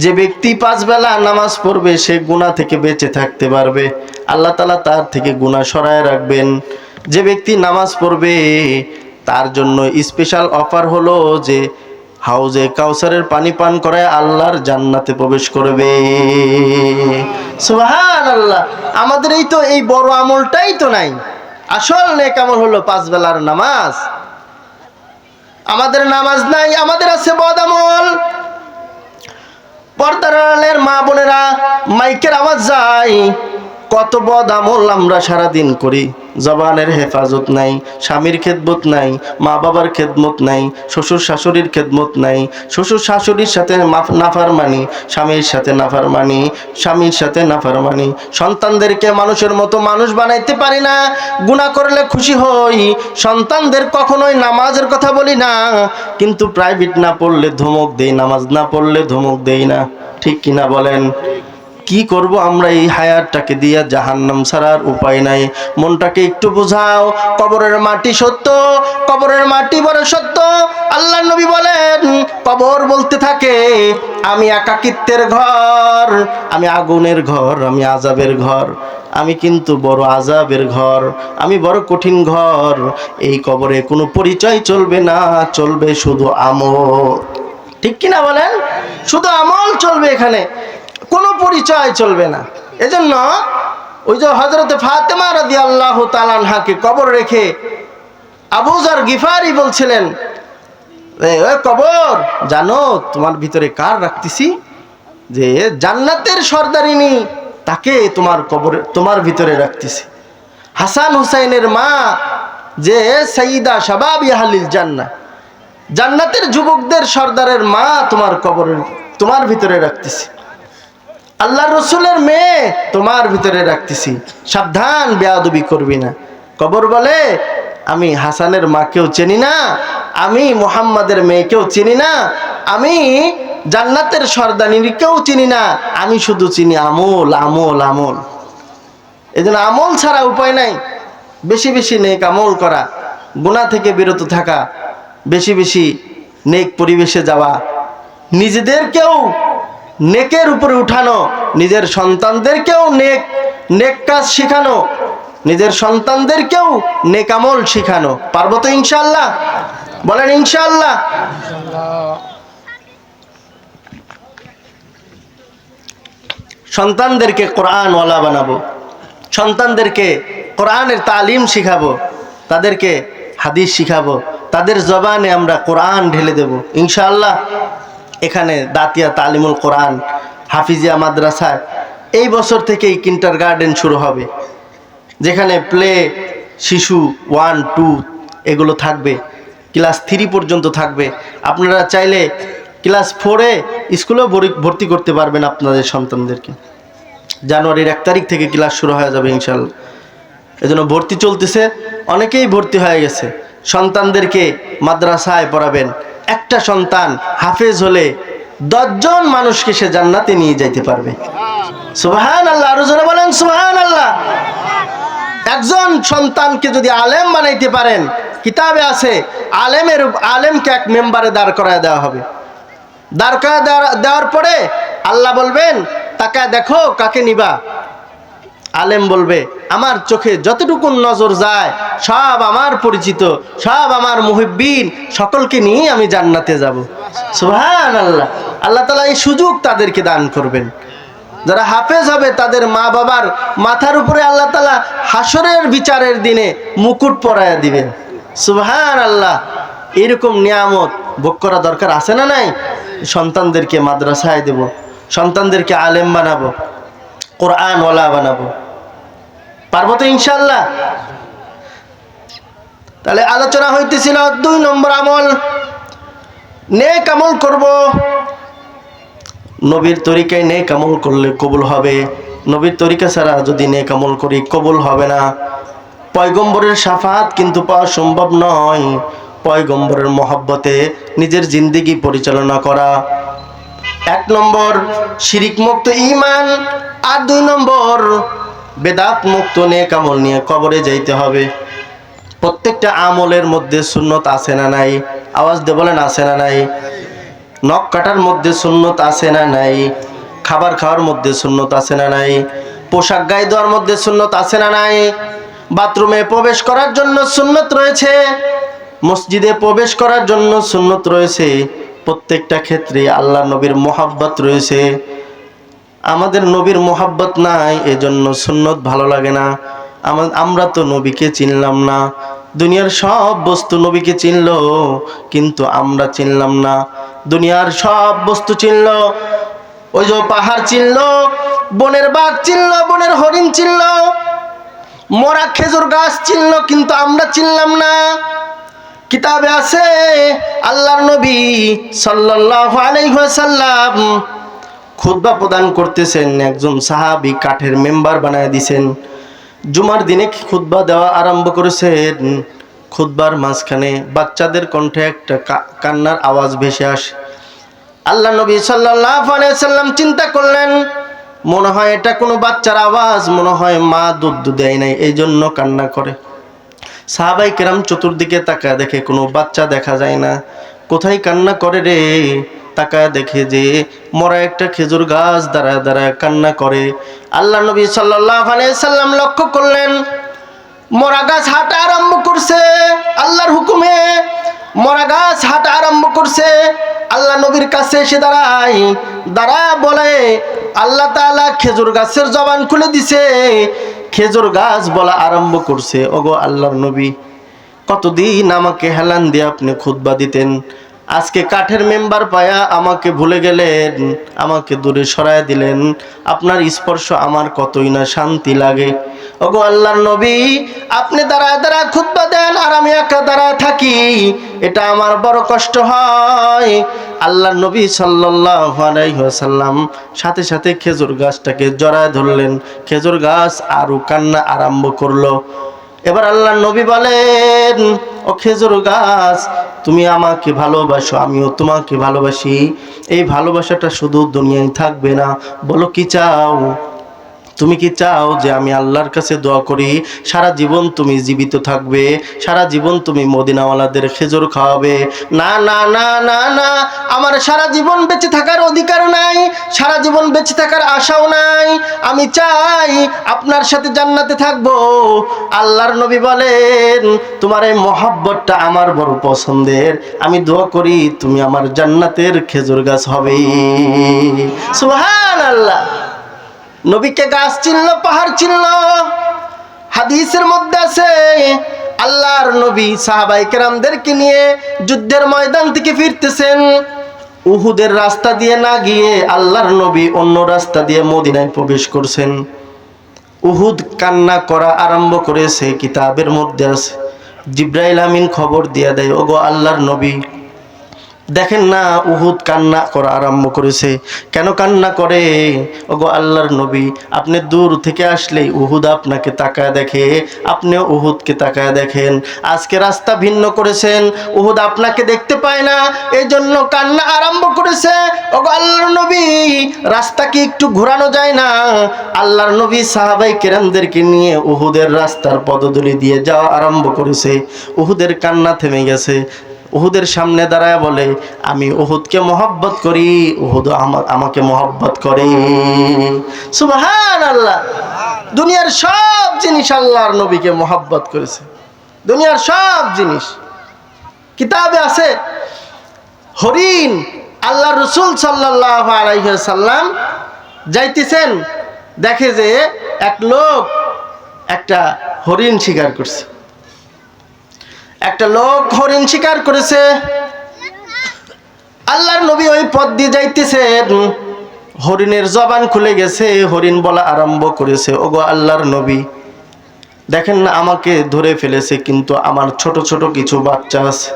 যে ব্যক্তি 5 বেলা নামাজ পড়বে সে গুনাহ থেকে বেঁচে থাকতে পারবে, আল্লাহ তাআলা তার থেকে গুনাহ সরায় রাখবেন। যে ব্যক্তি নামাজ পড়বে তার জন্য স্পেশাল অফার হলো যে হাউজে কাউসারের পানি পান করায় আল্লাহর জান্নাতে প্রবেশ করবে। সুবহানাল্লাহ। আমাদের এই বড় আমলটাই তো নাই। আসল নেক আমল হলো 5 বেলার নামাজ। আমাদের নামাজ নাই, আমাদের আছে বদ আমল। পর্দার আড়ালের মা বোনেরা, মাইকের আওয়াজ যায়, কত বদ আমল আমরা সারাদিন করি। জবানের হেফাজত নাই, স্বামীর খেদমত নাই, মা বাবার খেদমত নাই, শ্বশুর শাশুড়ির খেদমত নাই, শ্বশুর শাশুড়ির সাথে নাফরমানি, স্বামীর সাথে নাফরমানি, স্বামীর সাথে নাফরমানি, সন্তানদেরকে মানুষের মতো মানুষ বানাইতে পারি না। গুনাহ করলে খুশি হই, সন্তানদের কখনোই নামাজের কথা বলি না, কিন্তু প্রাইভেট না পড়লে ধমক দেই, নামাজ না পড়লে ধমক দেই না। ঠিক কিনা বলেন? কি করব আমরা এই হায়াতটাকে দিয়ে? জাহান্নাম ছাড়ার উপায় নাই। মনটাকে একটু বুঝাও, কবরের মাটি সত্য, কবরের মাটি বড় সত্য। আল্লাহর নবী বলেন, কবর বলতে থাকে আমি একাকিত্বের ঘর, আমি আগুনের ঘর, আমি আযাবের ঘর, আমি কিন্তু বড় আযাবের ঘর, আমি বড় কঠিন ঘর। এই কবরে কোনো পরিচয় চলবে না, চলবে শুধু আমল। ঠিক কিনা বলেন? শুধু আমল চলবে, এখানে কোনো পরিচয় চলবে না। এজন্য ওই যে হযরতে ফাতেমা রাদিয়াল্লাহু তাআলা আনহাকে কবর রেখে আবু যর গিফারি বলছিলেন, ওই কবর, জানো তোমার ভিতরে কার রাখতেছি? যে জান্নাতের সর্দারিনী, তাকে তোমার ভিতরে রাখতেছি। হাসান হুসাইনের মা যে সাইয়্যিদা শাবাবি আহলিল জান্নাহ, জান্নাতের যুবকদের সর্দারের মা, তোমার ভিতরে রাখতেছি। আল্লাহর রাসূলের মেয়ে তোমার ভিতরে রাখতেছি, সাবধান বেয়াদবি করবি না। কবর বলে আমি হাসানের মাকেও চিনি না, আমি মুহাম্মাদের মেয়েকেও চিনি না, আমি জান্নাতের সর্দানিকেও চিনি না, আমি শুধু চিনি আমল আমল আমল। এজন্য আমল ছাড়া উপায় নাই। বেশি বেশি নেক আমল করা, গুনাহ থেকে বিরত থাকা, বেশি বেশি নেক পরিবেশে যাওয়া, নিজেদেরকেও নেকের উপরে উঠানো, নিজের সন্তানদেরকেও নেক কাজ শেখানো, নিজের সন্তানদেরকেও নেক আমল শেখানো। পারবো তো ইনশাআল্লাহ? বলেন ইনশাআল্লাহ। সন্তানদেরকে কোরআনওয়ালা বানাবো, সন্তানদেরকে কোরআনের তালিম শিখাবো, তাদেরকে হাদিস শিখাবো, তাদের জবানে আমরা কোরআন ঢেলে দেব ইনশাআল্লাহ। এখানে দাতিয়া তালিমুল কোরআন হাফিজিয়া মাদ্রাসায় এই বছর থেকেই কিন্ডারগার্টেন শুরু হবে, যেখানে প্লে শিশু 1, 2 এগুলো থাকবে, ক্লাস 3 পর্যন্ত থাকবে। আপনারা চাইলে ক্লাস 4-এ স্কুলেও ভর্তি করতে পারবেন আপনাদের সন্তানদেরকে। জানুয়ারির 1 তারিখ থেকে ক্লাস শুরু হয়ে যাবে ইনশাআল্লাহ। এজন্য ভর্তি চলতেছে, অনেকেই ভর্তি হয়ে গেছে। সন্তানদেরকে মাদ্রাসায় পড়াবেন। একটা সন্তান হাফেজ হলে 10 জন মানুষকে সে জান্নাতে নিয়ে যাইতে পারবে। সুবহানাল্লাহ, আরো জোরে বলেন সুবহানাল্লাহ। একজন সন্তানকে যদি আলেম বানাইতে পারেন, কিতাবে আছে আলেমকে এক মেম্বারে দাঁড় করায় দেওয়া হবে। দাঁড় করায় দেওয়ার পরে আল্লাহ বলবেন, তাকায় দেখো কাকে নিবা। আলেম বলবে, আমার চোখে যতটুকু নজর যায় সব আমার পরিচিত, সব আমার মুহিব্বিন, সকলকে নিয়ে আমি জান্নাতে যাব। সুবহানাল্লাহ। আল্লাহ তাআলা এই সুযোগ তাদেরকে দান করবেন। যারা হাফেজ হবে তাদের মা বাবার মাথার উপরে আল্লাহ তাআলা হাসরের বিচারের দিনে মুকুট পরায়া দিবেন। সুবহানাল্লাহ। এরকম নিয়ামত ভোগ করা দরকার আছে না নাই? সন্তানদেরকে মাদ্রাসায় দেব, সন্তানদেরকে আলেম বানাবো, কোরআনওয়ালা বানাবো। পারবো তো ইনশাআল্লাহ? তাহলে আলোচনা হইতেছিল 2 নম্বর আমল, নেক আমল করব। নবীর তরিকায় নেক আমল করলে কবুল হবে, নবীর তরিকা ছাড়া যদি নেক আমল করি কবুল হবে না। পয়গম্বরের শাফাত কিন্তু পাওয়া সম্ভব নয়। পয়গম্বরের মহব্বতে নিজের জিন্দেগি পরিচালনা করা। 1 নম্বর শিরিক মুক্ত ঈমান, আর 2 নম্বর বেদাত মুক্ত নেক আমল নিয়ে কবরে যাইতে হবে। প্রত্যেকটা আমলের মধ্যে সুন্নত আছে না নাই? আওয়াজ দিয়ে বলেন আছে না নাই? নখ কাটার মধ্যে সুন্নত আছে না নাই? খাবার খাওয়ার মধ্যে সুন্নত আছে না নাই? পোশাক গায়ে দেওয়ার মধ্যে সুন্নত আছে না নাই? বাথরুমে প্রবেশ করার জন্য সুন্নত রয়েছে, মসজিদে প্রবেশ করার জন্য সুন্নত রয়েছে। প্রত্যেকটা ক্ষেত্রে আল্লাহ নবীর মোহাব্বত রয়েছে। আমাদের নবীর মোহাব্বত নাই, এজন্য সুন্নত ভালো লাগে না। আমরা তো নবীকে চিনলাম না। দুনিয়ার সব বস্তু নবীকে চিনলো, কিন্তু আমরা চিনলাম না। দুনিয়ার সব বস্তু চিনলো, ওই যে পাহাড় চিনলো, বনের বাঘ চিনলো, বনের হরিণ চিনলো, মরা খেজুর গাছ চিনলো, কিন্তু আমরা চিনলাম না। কিতাবে আছে আল্লাহর নবী সাল্লাল্লাহু আলাইহি ওয়াসাল্লাম খুতবা প্রদান করতেছেন, একজন সাহাবী কাঠের মেম্বার বানায় দিয়েছেন। জুমার দিনে খুতবা দেওয়া আরম্ভ করেছেন। খুতবার মাঝখানে বাচ্চাদের কণ্ঠে একটা কান্নার আওয়াজ ভেসে আসে। আল্লাহ নবী সাল্লাল্লাহু আলাইহি ওয়াসাল্লাম চিন্তা করলেন, মনে হয় এটা কোনো বাচ্চার আওয়াজ, মনে হয় মা দুধ দেয় নাই, এই জন্য কান্না করে। সাহাবাই কেরাম চতুর্দিকে তাকায় দেখে কোনো বাচ্চা দেখা যায় না। কোথায় কান্না করে রে? তাকায় দেখে যে মরা একটা খেজুর গাছ দাঁড়ায় দাঁড়ায় কান্না করে। আল্লাহ নবী সাল্লাল্লাহু আলাইহি সাল্লাম লক্ষ্য করলেন, মরা গাছ হাঁটা আরম্ভ করছে আল্লাহর হুকুমে। মরা গাছ হাঁটা আরম্ভ করছে। আল্লাহ নবীর কাছে এসে দাঁড়ায় বলে, আল্লাহ তাআলা খেজুর গাছের জবান খুলে দিছে, খেজুর গাছ বলা আরম্ভ করছে, ওগো আল্লাহর নবী, কতদিন আমাকে হেলান দিয়ে আপনি খুতবা দিতেন, আজকে কাঠের মেম্বার পায়া আমাকে ভুলে গেলেন, আমাকে দূরে সরায় দিলেন। আপনার স্পর্শ আমার কতই না শান্তি লাগে। ওগো আল্লাহর নবী, আপনি দাঁড়ায় দাঁড়ায় খুতবা দেন আর আমি একা দাঁড়ায় থাকি, এটা আমার বড় কষ্ট হয়। আল্লাহর নবী সাল্লাল্লাহু আলাইহি ওয়াসাল্লাম সাথে সাথে খেজুর গাছটাকে জড়ায় ধরলেন। খেজুর গাছ আরো কান্না আরম্ভ করলো। এবার আল্লাহর নবী বলেন, ও খেজুর গাছ, তুমি আমাকে ভালোবাসো, আমিও তোমাকে ভালোবাসি। এই ভালোবাসাটা শুধু দুনিয়ায় থাকবে না। বলো কি চাও? তুমি কি চাও যে আমি আল্লাহর কাছে দোয়া করি সারা জীবন তুমি জীবিত থাকবে, সারা জীবন তুমি মদিনাওয়ালাদের খেজুর খাওয়াবে? না না না না না, আমার সারা জীবন বেঁচে থাকার অধিকার নাই, সারা জীবন বেঁচে থাকার আশাও নাই। আমি চাই আপনার সাথে জান্নাতে থাকবো। আল্লাহর নবী বলেন, তোমার এই মহব্বতটা আমার বড় পছন্দের, আমি দোয়া করি তুমি আমার জান্নাতের খেজুর গাছ হবে। সুবহানাল্লাহ। নবীকে গাছ চিনলো, পাহাড় চিনলো। হাদিসের মধ্যে আছে আল্লাহর নবী সাহাবায়ে কেরামদেরকে নিয়ে যুদ্ধের ময়দান থেকে ফিরতেছেন। উহুদের রাস্তা দিয়ে না গিয়ে আল্লাহর নবী অন্য রাস্তা দিয়ে মদিনায় প্রবেশ করছেন। উহুদ কান্না করা আরম্ভ করেছে, কিতাবের মধ্যে আছে। জিবরাইল আমিন খবর দিয়ে দেয়, ওগো আল্লাহর নবী, দেখেন না উহুদ কান্না করা আরম্ভ করেছে। কেন কান্না করে? ওগো আল্লাহর নবী, আপনি দূর থেকে আসলেই উহুদ আপনাকে তাকায় দেখে, আপনি উহুদকে তাকায় দেখেন। আজকে রাস্তা ভিন্ন করেছেন, উহুদ আপনাকে দেখতে পায় না, এই জন্য কান্না আরম্ভ করেছে। ওগো আল্লাহর নবী, রাস্তা কি একটু ঘোরানো যায় না? আল্লাহর নবী সাহাবায়ে কেরামদেরকে নিয়ে উহুদের রাস্তার পদধূলি দিয়ে যাওয়া আরম্ভ করেছে। উহুদের কান্না থেমে গেছে। উহুদের সামনে দাঁড়ায় বলে, আমি উহুদকে মহব্বত করি, উহুদ আমাকে মহব্বত করে। সুবহানাল্লাহ। দুনিয়ার সব জিনিস আল্লাহর নবীকে মহব্বত করেছে, দুনিয়ার সব জিনিস। কিতাবে আছে হরিণ, আল্লাহ রসুল সাল্লাল্লাহু আলাইহি ওয়াসাল্লাম যাইতেছেন, দেখে যে এক লোক একটা হরিণ শিকার করছে। একটা লোক হরিণ শিকার করেছে। আল্লাহর নবী ওই পথ দিয়ে যাইতেছেন, হরিণের জবান খুলে গেছে, হরিণ বলা আরম্ভ করেছে, ওগো আল্লাহর নবী, দেখেন না আমাকে ধরে ফেলেছে, কিন্তু আমার ছোট ছোট কিছু বাচ্চা আছে,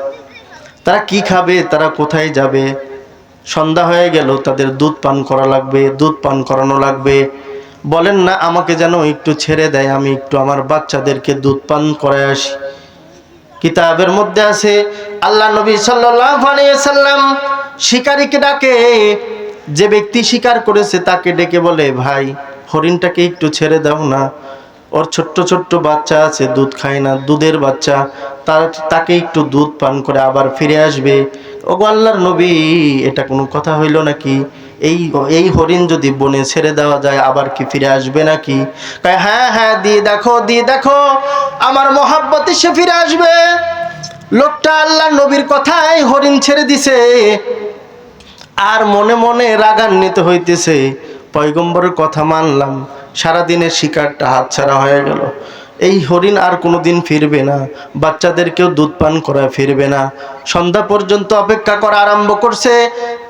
তারা কি খাবে, তারা কোথায় যাবে? সন্ধ্যা হয়ে গেল, তাদের দুধ পান করা লাগবে, দুধ পান করানো লাগবে। বলেন না আমাকে যেন একটু ছেড়ে দেয়, আমি একটু আমার বাচ্চাদেরকে দুধ পান করায় আসি। কিতাবের মধ্যে আছে আল্লাহ নবী সাল্লাল্লাহু আলাইহি ওয়াসাল্লাম শিকারীকে ডাকে, যে ব্যক্তি শিকার করেছে তাকে ডেকে বলে, ভাই হরিণটাকে একটু ছেড়ে দাও না, ওর ছোট্ট ছোট্ট বাচ্চা আছে, দুধ খায় না, দুধের বাচ্চা, তাকে একটু দুধ পান করে আবার ফিরে আসবে। ওগো আল্লাহর নবী, এটা কোনো কথা হইল নাকি? এই হরিণ যদি বনে ছেড়ে দেওয়া যায় আবার কি ফিরে আসবে নাকি? কয় হ্যাঁ হ্যাঁ, দিয়ে দেখো আমার মহব্বতে সে ফিরে আসবে। লোকটা আল্লাহর নবীর কথায় হরিণ ছেড়ে দিছে, আর মনে মনে রাগান্বিত হইতেছে, পয়গম্বরের কথা মানলাম, সারাদিনের শিকারটা হাতছাড়া হয়ে গেল, এই হরিণ আর কোনোদিন ফিরবে না, বাচ্চাদেরকেও দুধ পান করায় ফিরবে না। সন্ধ্যা পর্যন্ত অপেক্ষা করা আরম্ভ করছে।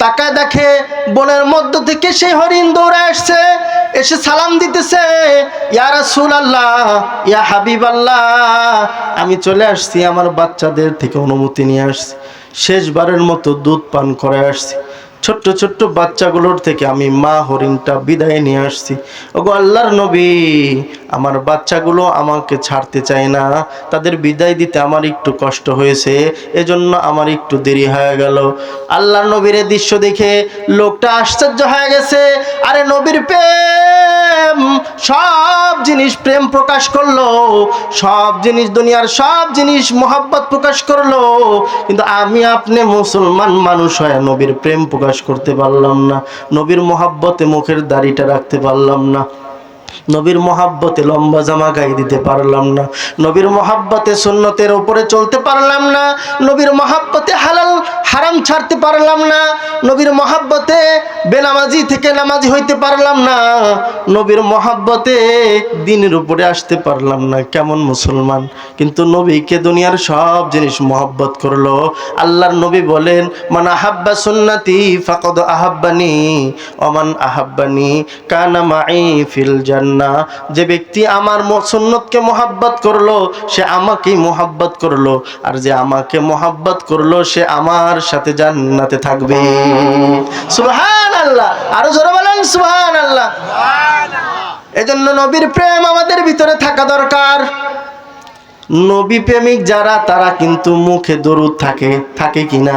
তাকায় দেখে বনের মধ্য থেকে সেই হরিণ দৌড়ে আসছে, এসে সালাম দিতেছে, ইয়া রাসূলুল্লাহ, ইয়া হাবিবাল্লাহ, আমি চলে আসছি, আমার বাচ্চাদের থেকে অনুমতি নিয়ে আসছি, শেষবারের মতো দুধ পান করায় আসছি, ছোট্ট ছোট্ট বাচ্চাগুলোর থেকে আমি মা হরিণটা বিদায় নিয়ে আসছি। ওগো আল্লাহর নবী, আমার বাচ্চাগুলো আমাকে ছাড়তে চায় না, তাদের বিদায় দিতে আমার একটু কষ্ট হয়েছে, এজন্য আমার একটু দেরি হয়ে গেল। আল্লাহর নবীর দৃশ্য দেখে লোকটা আশ্চর্য হয়ে গেছে। আরে নবীর প্রেম, সব জিনিস প্রেম প্রকাশ করলো, সব জিনিস দুনিয়ার সব জিনিস মোহাব্বত প্রকাশ করলো, কিন্তু আমি আপনি মুসলমান মানুষ হয়ে নবীর প্রেম প্রকাশ করতে পারলাম না, নবীর মোহাব্বতে মুখের দাড়িটা রাখতে পারলাম না, নবীর মোহাব্বতে লম্বা জামা গায়ে দিতে পারলাম না, নবীর মোহাব্বতে সুন্নতের উপরে চলতে পারলাম না, নবীর মোহাব্বতে হালাল হারাম ছাড়তে পারলাম না, নবীর মোহাব্বতে বেনামাজি থেকে নামাজি হইতে পারলাম না, নবীর মোহাব্বতে দ্বীনের উপরে আসতে পারলাম না। কেমন মুসলমান? কিন্তু নবীকে দুনিয়ার সব জিনিস মোহাব্বত করলো। আল্লাহর নবী বলেন, মান আহাব্বা সুন্নতি ফাকাদ আহাব্বানি ওয়া মান আহাব্বানি কানা মাই ফিল জান্নাহ। যে ব্যক্তি আমার সুন্নতকে মোহাব্বত করলো সে আমাকেই মোহাব্বত করলো, আর যে আমাকে মোহাব্বত করলো সে আমার সাথে জান্নাতে থাকবে। সুবহানাল্লাহ, আরো জোরে বলেন সুবহানাল্লাহ। এজন্য নবীর প্রেম আমাদের ভিতরে থাকা দরকার। নবী প্রেমিক যারা তারা কিন্তু মুখে দরুদ থাকে, থাকে কিনা?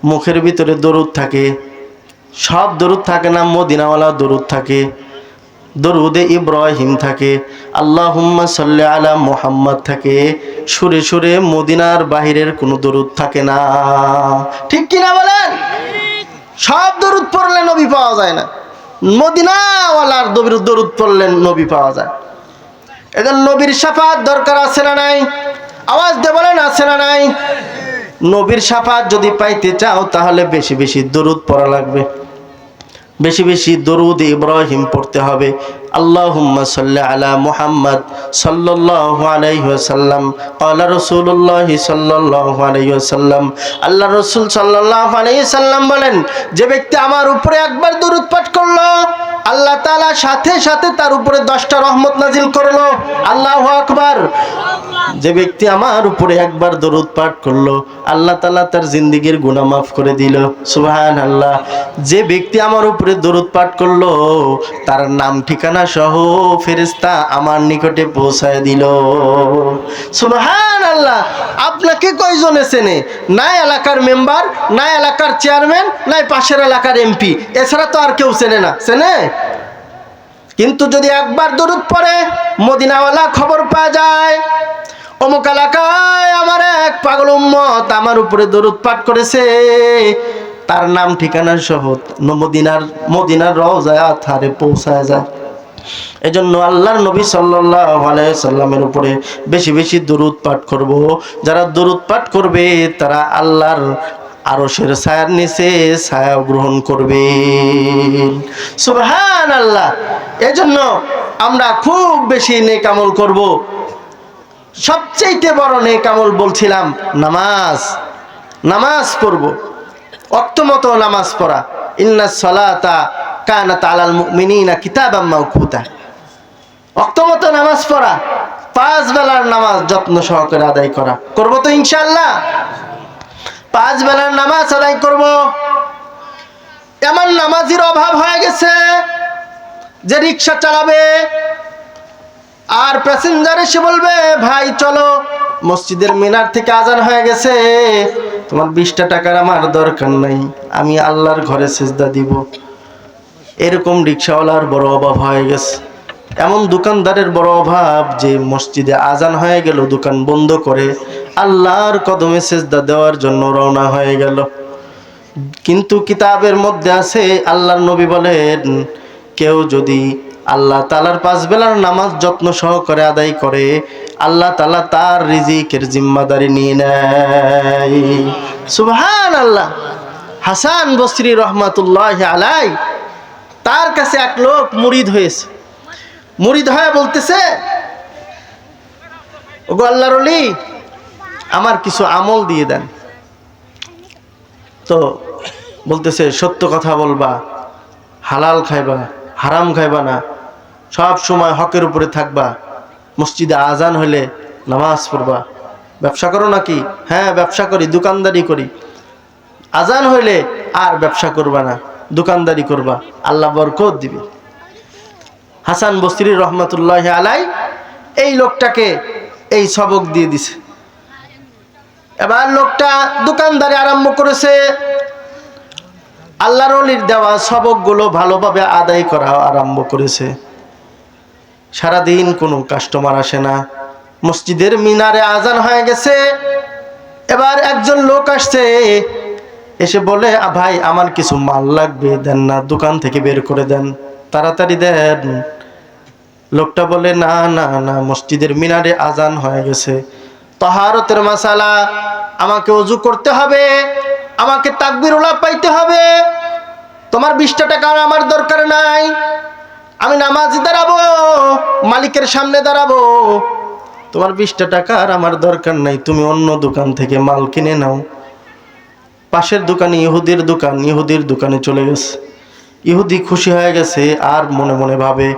মুখের ভিতরে দরুদ থাকে। সব দরুদ থাকে না, মদিনাওয়ালা দরুদ থাকে, দরুদে ইব্রাহিম থাকে, আল্লাহুম্মা সাল্লি আলা মুহাম্মদ থাকে। সুরে সুরে মদিনার বাহিরের কোনো দরুদ থাকে না, ঠিক কিনা বলেন? সব দরুদ পড়লে নবী পাওয়া যায় না, মদিনাওয়ালার দরুদ পড়লে নবী পাওয়া যায়। এদের নবীর শাফাত দরকার আছে না নাই? আওয়াজ দিয়ে বলেন, আছে না নাই? নবীর শাফাত যদি পাইতে চাও তাহলে বেশি বেশি দরুদ পড়া লাগবে, বেশি বেশি দরুদ ইব্রাহিম পড়তে হবে। আল্লাহুম্মা সাল্লি আলা মুহাম্মদ সাল্লাল্লাহু আলাইহি ওয়াসাল্লাম, ক্বালা রাসূলুল্লাহ সাল্লাল্লাহু আলাইহি ওয়াসাল্লাম। আল্লাহ রাসূল সাল্লাল্লাহু আলাইহি ওয়াসাল্লাম বলেন, যে ব্যক্তি আমার উপরে একবার দরুদ পাঠ করলো, আল্লাহ তাআলা সাথে সাথে তার উপরে 10টা রহমত নাজিল করলো। আল্লাহু আকবার। যে ব্যক্তি আমার উপরে একবার দরুদ পাঠ করলো, আল্লাহ তাআলা তার জিন্দেগীর গুনাহ মাফ করে দিল। সুবহানাল্লাহ। যে ব্যক্তি আমার উপরে দরুদ পাঠ করলো, তার নাম ঠিকানা সহ ফেরেশতা আমার নিকটে পৌঁছায় দিল। সুবহানাল্লাহ। আপনাকে কয়জনে চেনে? না এলাকার মেম্বার, না এলাকার চেয়ারম্যান, না পাশের এলাকার এমপি, এছাড়া তো আর কেউ চেনে না। চেনে? কিন্তু যদি একবার দরুদ পড়ে, মদিনাওয়ালা খবর পাওয়া যায়, অমুক এলাকায় আমার এক পাগল উম্মত আমার উপরে দরুদ পাঠ করেছে, তার নাম ঠিকানা সহ মদিনার রওজায় আথারে পৌঁছায় যায়। এজন্য আল্লাহর নবী সাল্লাল্লাহু আলাইহি সাল্লামের উপরে বেশি বেশি দরুদ পাঠ করব। যারা দরুদ পাঠ করবে তারা আল্লাহর আরশের ছায়ার নিচে ছায়া গ্রহণ করবে। সুবহানাল্লাহ। এজন্য আমরা খুব বেশি নেক আমল করব। সবচেয়ে বড় নেক আমল বলছিলাম নামাজ পড়ব, ওয়াক্ত মতো নামাজ পড়া। ইন্নাস সালাতা কানাত আলাল মুমিনিনা কিতাবাম মাওকুতা। ওয়াক্ত মতো নামাজ পড়া, 5 বেলার নামাজ যত্ন সহকারে আদায় করা। করব তো ইনশাআল্লাহ? 5 বেলার নামাজ আদায় করব। এমন নামাজির অভাব হয়ে গেছে যে রিকশা চালাবে আর প্যাসেঞ্জার এসে বলবে, ভাই চলো, মসজিদের মিনার থেকে আজান হয়ে গেছে, তোমার 20টা টাকার আমার দরকার নাই, আমি আল্লাহর ঘরে সিজদা দিব। এরকম রিকশাওয়ালার বড় অভাব হয়ে গেছে। এমন দোকানদারের বড় অভাব যে মসজিদে আজান হয়ে গেল দোকান বন্ধ করে আল্লাহর কদমে সিজদা দেওয়ার জন্য রওনা হয়ে গেল। কিন্তু কিতাবের মধ্যে আছে, আল্লাহর নবী বলেন, কেউ যদি আল্লাহ তাআলার 5 বেলার নামাজ যত্ন সহকারে আদায় করে, আল্লাহ তাআলা তার রিজিকের জিম্মাদারি নিয়ে নেয়। সুবহানাল্লাহ। হাসান বসরি রহমাতুল্লাহি আলাইহি, তার কাছে এক লোক মুরিদ হয়েছে। মুরিদ হয়ে বলতেছে, ওগো আল্লাহর ওলি, আমার কিছু আমল দিয়ে দেন। তো বলতেছে, সত্য কথা বলবা, হালাল খাইবা, হারাম খাইবা না, সব সময় হকের উপরে থাকবা, মসজিদে আজান হইলে নামাজ পড়বা। ব্যবসা করো নাকি? হ্যাঁ ব্যবসা করি, দোকানদারি করি। আজান হইলে আর ব্যবসা করবা না, দোকানদারি করবা, আল্লাহ বরকত দিবে। হাসান বসরি রহমাতুল্লাহি আলাইহি এই লোকটাকে এই সবক দিয়ে দিছে। এবার লোকটা দোকানদারি আরম্ভ করেছে। আল্লাহর ওলির দেওয়া সবকগুলো ভালোভাবে আদায় করা আরম্ভ করেছে। সারাদিন কোনো কাস্টমার আসে না। মসজিদের মিনারে আজান হয়ে গেছে। এবার একজন লোক আসছে, এসে বলে, ভাই আমার কিছু মাল লাগবে, দেন না, দোকান থেকে বের করে দেন, তাড়াতাড়ি দেন। লোকটা বলে, না না না, মসজিদের মিনারে আজান হয়ে গেছে, তাহারতের মাসালা, আমাকে ওযু করতে হবে, আমাকে তাকবীরুল্লাহ পাইতে হবে, তোমার 20টা টাকা আমার দরকার নাই, আমি নামাজি দাঁড়াবো, মালিকের সামনে দাঁড়াবো, তোমার 20টা টাকা আর আমার দরকার নাই, তুমি অন্য দোকান থেকে মাল কিনে নাও। পাশের দোকানে ইহুদির দোকানে চলে গেছে। ইহুদি খুশি হয়ে গেছে, আর মনে মনে ভাবে,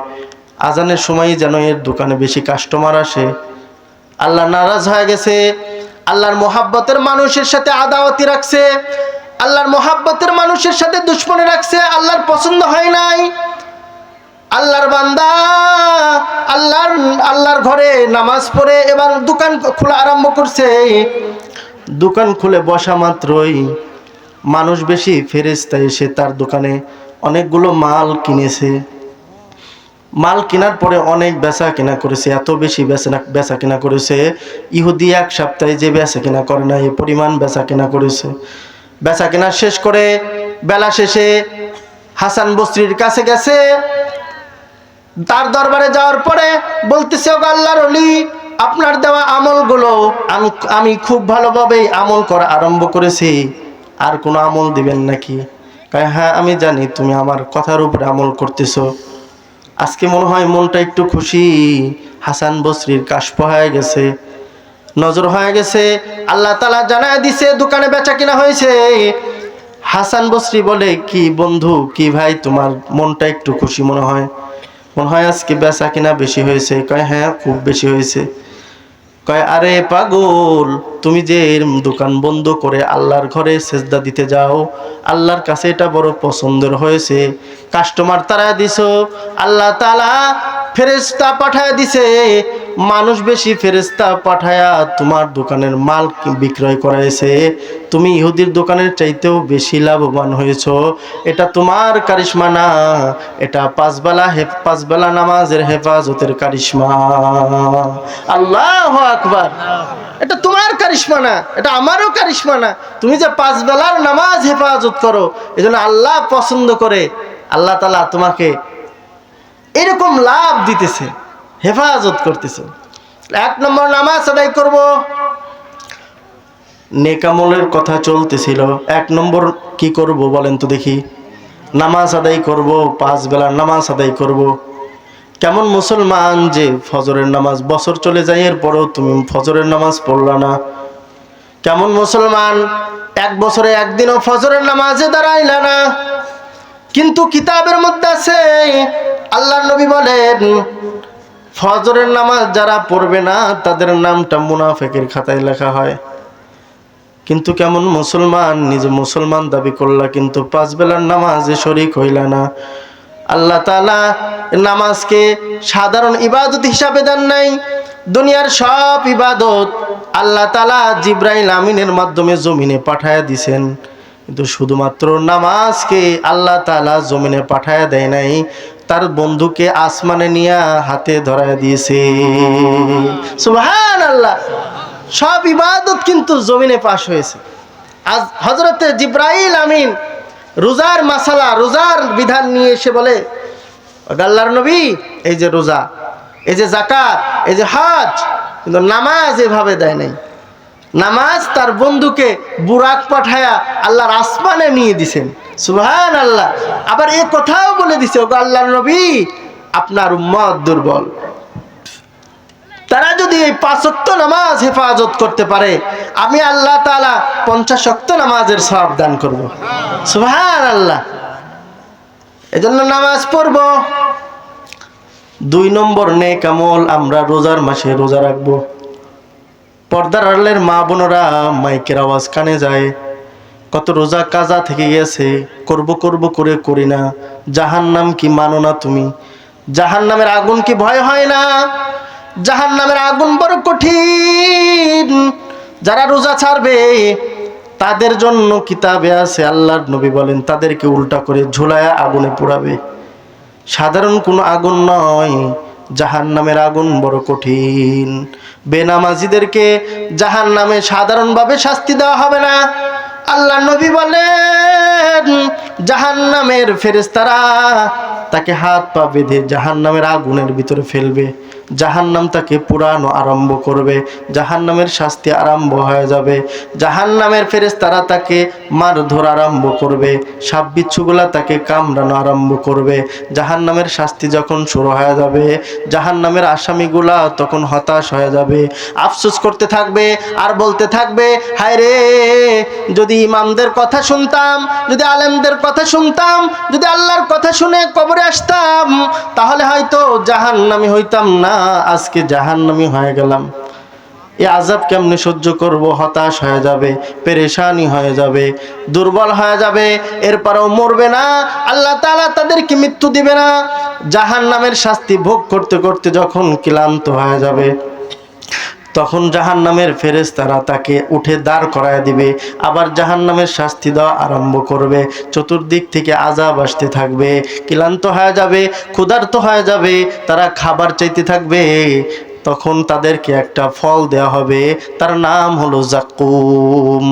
আজানের সময় যেন এর দোকানে বেশি কাস্টমার আসে। আল্লাহ নারাজ হয়ে গেছে, আল্লাহর মোহাব্বতের মানুষের সাথে আদাওয়াতি রাখছে, আল্লাহর মোহাব্বতের মানুষের সাথে দুশমনি রাখছে, আল্লাহর পছন্দ হয় নাই। আল্লাহর বান্দা আল্লাহর ঘরে নামাজ পড়ে এবার দোকান খোলা আরম্ভ করছে। দোকান খুলে বসা মাত্রই মানুষ বেশি ফেরেশতা এসে তার দোকানে অনেকগুলো মাল কিনেছে। মাল কেনার পরে অনেক বেচা কেনা করেছে, এত বেশি বেচা কেনা করেছে, ইহুদি এক সপ্তাহে যে বেচা কেনা করে না এই পরিমাণ বেচা কেনা করেছে। বেচা কেনা শেষ করে বেলা শেষে হাসান বসরির কাছে গেছে। তার দরবারে যাওয়ার পরে বলতেছে, ও আল্লাহর ওলি, আপনার দেওয়া আমলগুলো আমি খুব ভালোভাবে আমল করা আরম্ভ করেছি, আর কোনো আমল দিবেন নাকি? কয়, হ্যাঁ আমি জানি তুমি আমার কথার উপরে আমল করতেছো। আজকে মনে হয় মনটা একটু খুশি। হাসান বসরির কাশফ হয়ে গেছে, নজর হয়ে গেছে, আল্লাহ তাআলা জানায় দিছে দোকানে বেচা কিনা হয়েছে। হাসান বসরি বলে, কি বন্ধু, কি ভাই, তোমার মনটা একটু খুশি মনে হয় আজকে বেচা কিনা বেশি হয়েছে? কয়, হ্যাঁ খুব বেশি হয়েছে। কয়, আরে পাগল, তুমি যে দোকান বন্ধ করে আল্লাহর ঘরে সেজদা দিতে যাও, আল্লাহর কাছে এটা বড় পছন্দের হয়েছে, কাস্টমার তারা দিছো, আল্লাহ তাআলা ফেরেশতা পাঠায় দিছে, মানুষ বেশি ফেরেশতা পাঠায়া তোমার দোকানের মাল বিক্রয় করাইছে, তুমি ইহুদির দোকানের চাইতেও বেশি লাভবান হয়েছো। এটা তোমার কারিশমা না, এটা পাঁচ বেলা নামাজের হেফাজতের কারিশমা। আল্লাহু আকবার। এটা তোমার কারিশমা না, এটা আমারও কারিশমা না। তুমি যে 5 বেলার নামাজ হেফাজত করো, এজন্য আল্লাহ পছন্দ করে, আল্লাহ তাআলা তোমাকে এরকম লাভ দিতেছে, হেফাজত করতেছে। 1 নম্বর নামাজ আদায় করব। নেক আমলের কথা চলতেছিল, 1 নম্বর কি করব বলেন তো দেখি? নামাজ আদায় করব, 5 বেলার নামাজ আদায় করব। কেমন মুসলমান যে ফজরের নামাজ বছর চলে যায় এরপরেও তুমি ফজরের নামাজ পড়লা না? কেমন মুসলমান 1 বছরে একদিনও ফজরের নামাজে দাঁড়াইলা না? কিন্তু কিতাবের মধ্যে আছে, আল্লাহর নবী বলেন, ফজরের নামাজ যারা পড়বে না তাদের নামটা মুনাফিকের খাতায় লেখা হয়। কিন্তু কেমন মুসলমান, নিজে মুসলমান দাবি করলা কিন্তু 5 বেলার নামাজে শরীক হইলা না। আল্লাহ তাআলা নামাজকে সাধারণ ইবাদত হিসাবে দেন নাই। দুনিয়ার সব ইবাদত আল্লাহ তাআলা জিবরাইল আমিনের মাধ্যমে জমিনে পাঠায়া দিয়েছেন, কিন্তু শুধুমাত্র নামাজকে আল্লাহ তাআলা জমিনে পাঠায়া দেয় নাই, তার বন্ধুকে আসমানে নিয়ে হাতে ধরায় দিয়েছে। সুবহানাল্লাহ। সব ইবাদত কিন্তু জমিনে পাশ হয়েছে। আজ হযরতে জিবরাইল আমিন রোজার মাসালা, রোজার বিধান নিয়ে এসে বলে, আল্লাহর নবী, এই যে রোজা, এই যে যাকাত, এই যে হজ, কিন্তু নামাজ এভাবে দেয় নাই। নামাজ তার বন্ধুকে বুরাক পাঠায়া আল্লাহর আসমানে নিয়ে দিছেন। সুবহানাল্লাহ। আবার এই কথাও বলে দিছে, ও আল্লাহর নবী, আপনার উম্মত দুর্বল, তারা যদি এই 5 ওয়াক্ত নামাজ হেফাজত করতে পারে, আমি আল্লাহ তাআলা 50 ওয়াক্ত নামাজের সওয়াব দান করব। সুবহানাল্লাহ। এজন্য নামাজ পড়ব। 2 নম্বর নেক আমল, আমরা রোজার মাসে রোজা রাখবো। পর্দার আড়ালের মা বোনেরা, মাইকের আওয়াজ কানে যায়, কত রোজা কাজা থেকে গেছে, করব করে করি না। জাহান্নাম কি মানো না তুমি? জাহান্নামের আগুন কি ভয় হয় না? জাহান্নামের আগুন বড় কঠিন। যারা রোজা ছাড়বে তাদের জন্য কিতাবে আছে, আল্লাহর নবী বলেন, তাদেরকে উল্টা করে ঝুলায়া আগুনে পোড়াবে। সাধারণ কোনো আগুন নয়, জাহান্নামের আগুন বড় কঠিন। বেনামাজিদেরকে জাহান্নামে সাধারণভাবে শাস্তি দেওয়া হবে না। আল্লাহর নবী বলেন, জাহান্নামের ফেরেশতারা তাকে হাত পা বেঁধে জাহান্নামের আগুনের ভিতরে ফেলবে, জাহান্নাম তাকে পুরানো আরম্ভ করবে, জাহান্নামের শাস্তি আরম্ভ হয়ে যাবে, জাহান্নামের ফেরেশতারা তাকে মারধর আরম্ভ করবে, সাপ বিচ্ছুগুলা তাকে কামড়ানো আরম্ভ করবে। জাহান্নামের শাস্তি যখন শুরু হয়ে যাবে, জাহান্নামের আসামিগুলা তখন হতাশ হয়ে যাবে, আফসোস করতে থাকবে আর বলতে থাকবে, হায় রে, যদি ইমামদের কথা শুনতাম, যদি আলেমদের কথা শুনতাম, যদি আল্লাহর কথা শুনে কবরে আসতাম, তাহলে হয়তো জাহান্নামী হইতাম না, আজকে জাহান্নামী হয়ে গেলাম। এই আযাব কেমনে সহ্য করব, হতাশ হয়ে যাবে, পেরেশানি হয়ে যাবে, দুর্বল হয়ে যাবে, এরপরেও মরবে না। আল্লাহ তাআলা তাদেরকে মৃত্যু দিবে না। জাহান্নামের শাস্তি ভোগ করতে করতে যখন ক্লান্ত হয়ে যাবে, তখন জাহান্নামের ফেরেশতারা তাকে উঠে দাঁড় করায় দিবে, আবার জাহান্নামের শাস্তি দেওয়া আরম্ভ করবে। চতুর্দিক থেকে আযাব আসতে থাকবে, ক্লান্ত হয়ে যাবে, ক্ষুধার্ত হয়ে যাবে, তারা খাবার চাইতে থাকবে। তখন তাদেরকে একটা ফল দেওয়া হবে, তার নাম হলো জাক্কুম।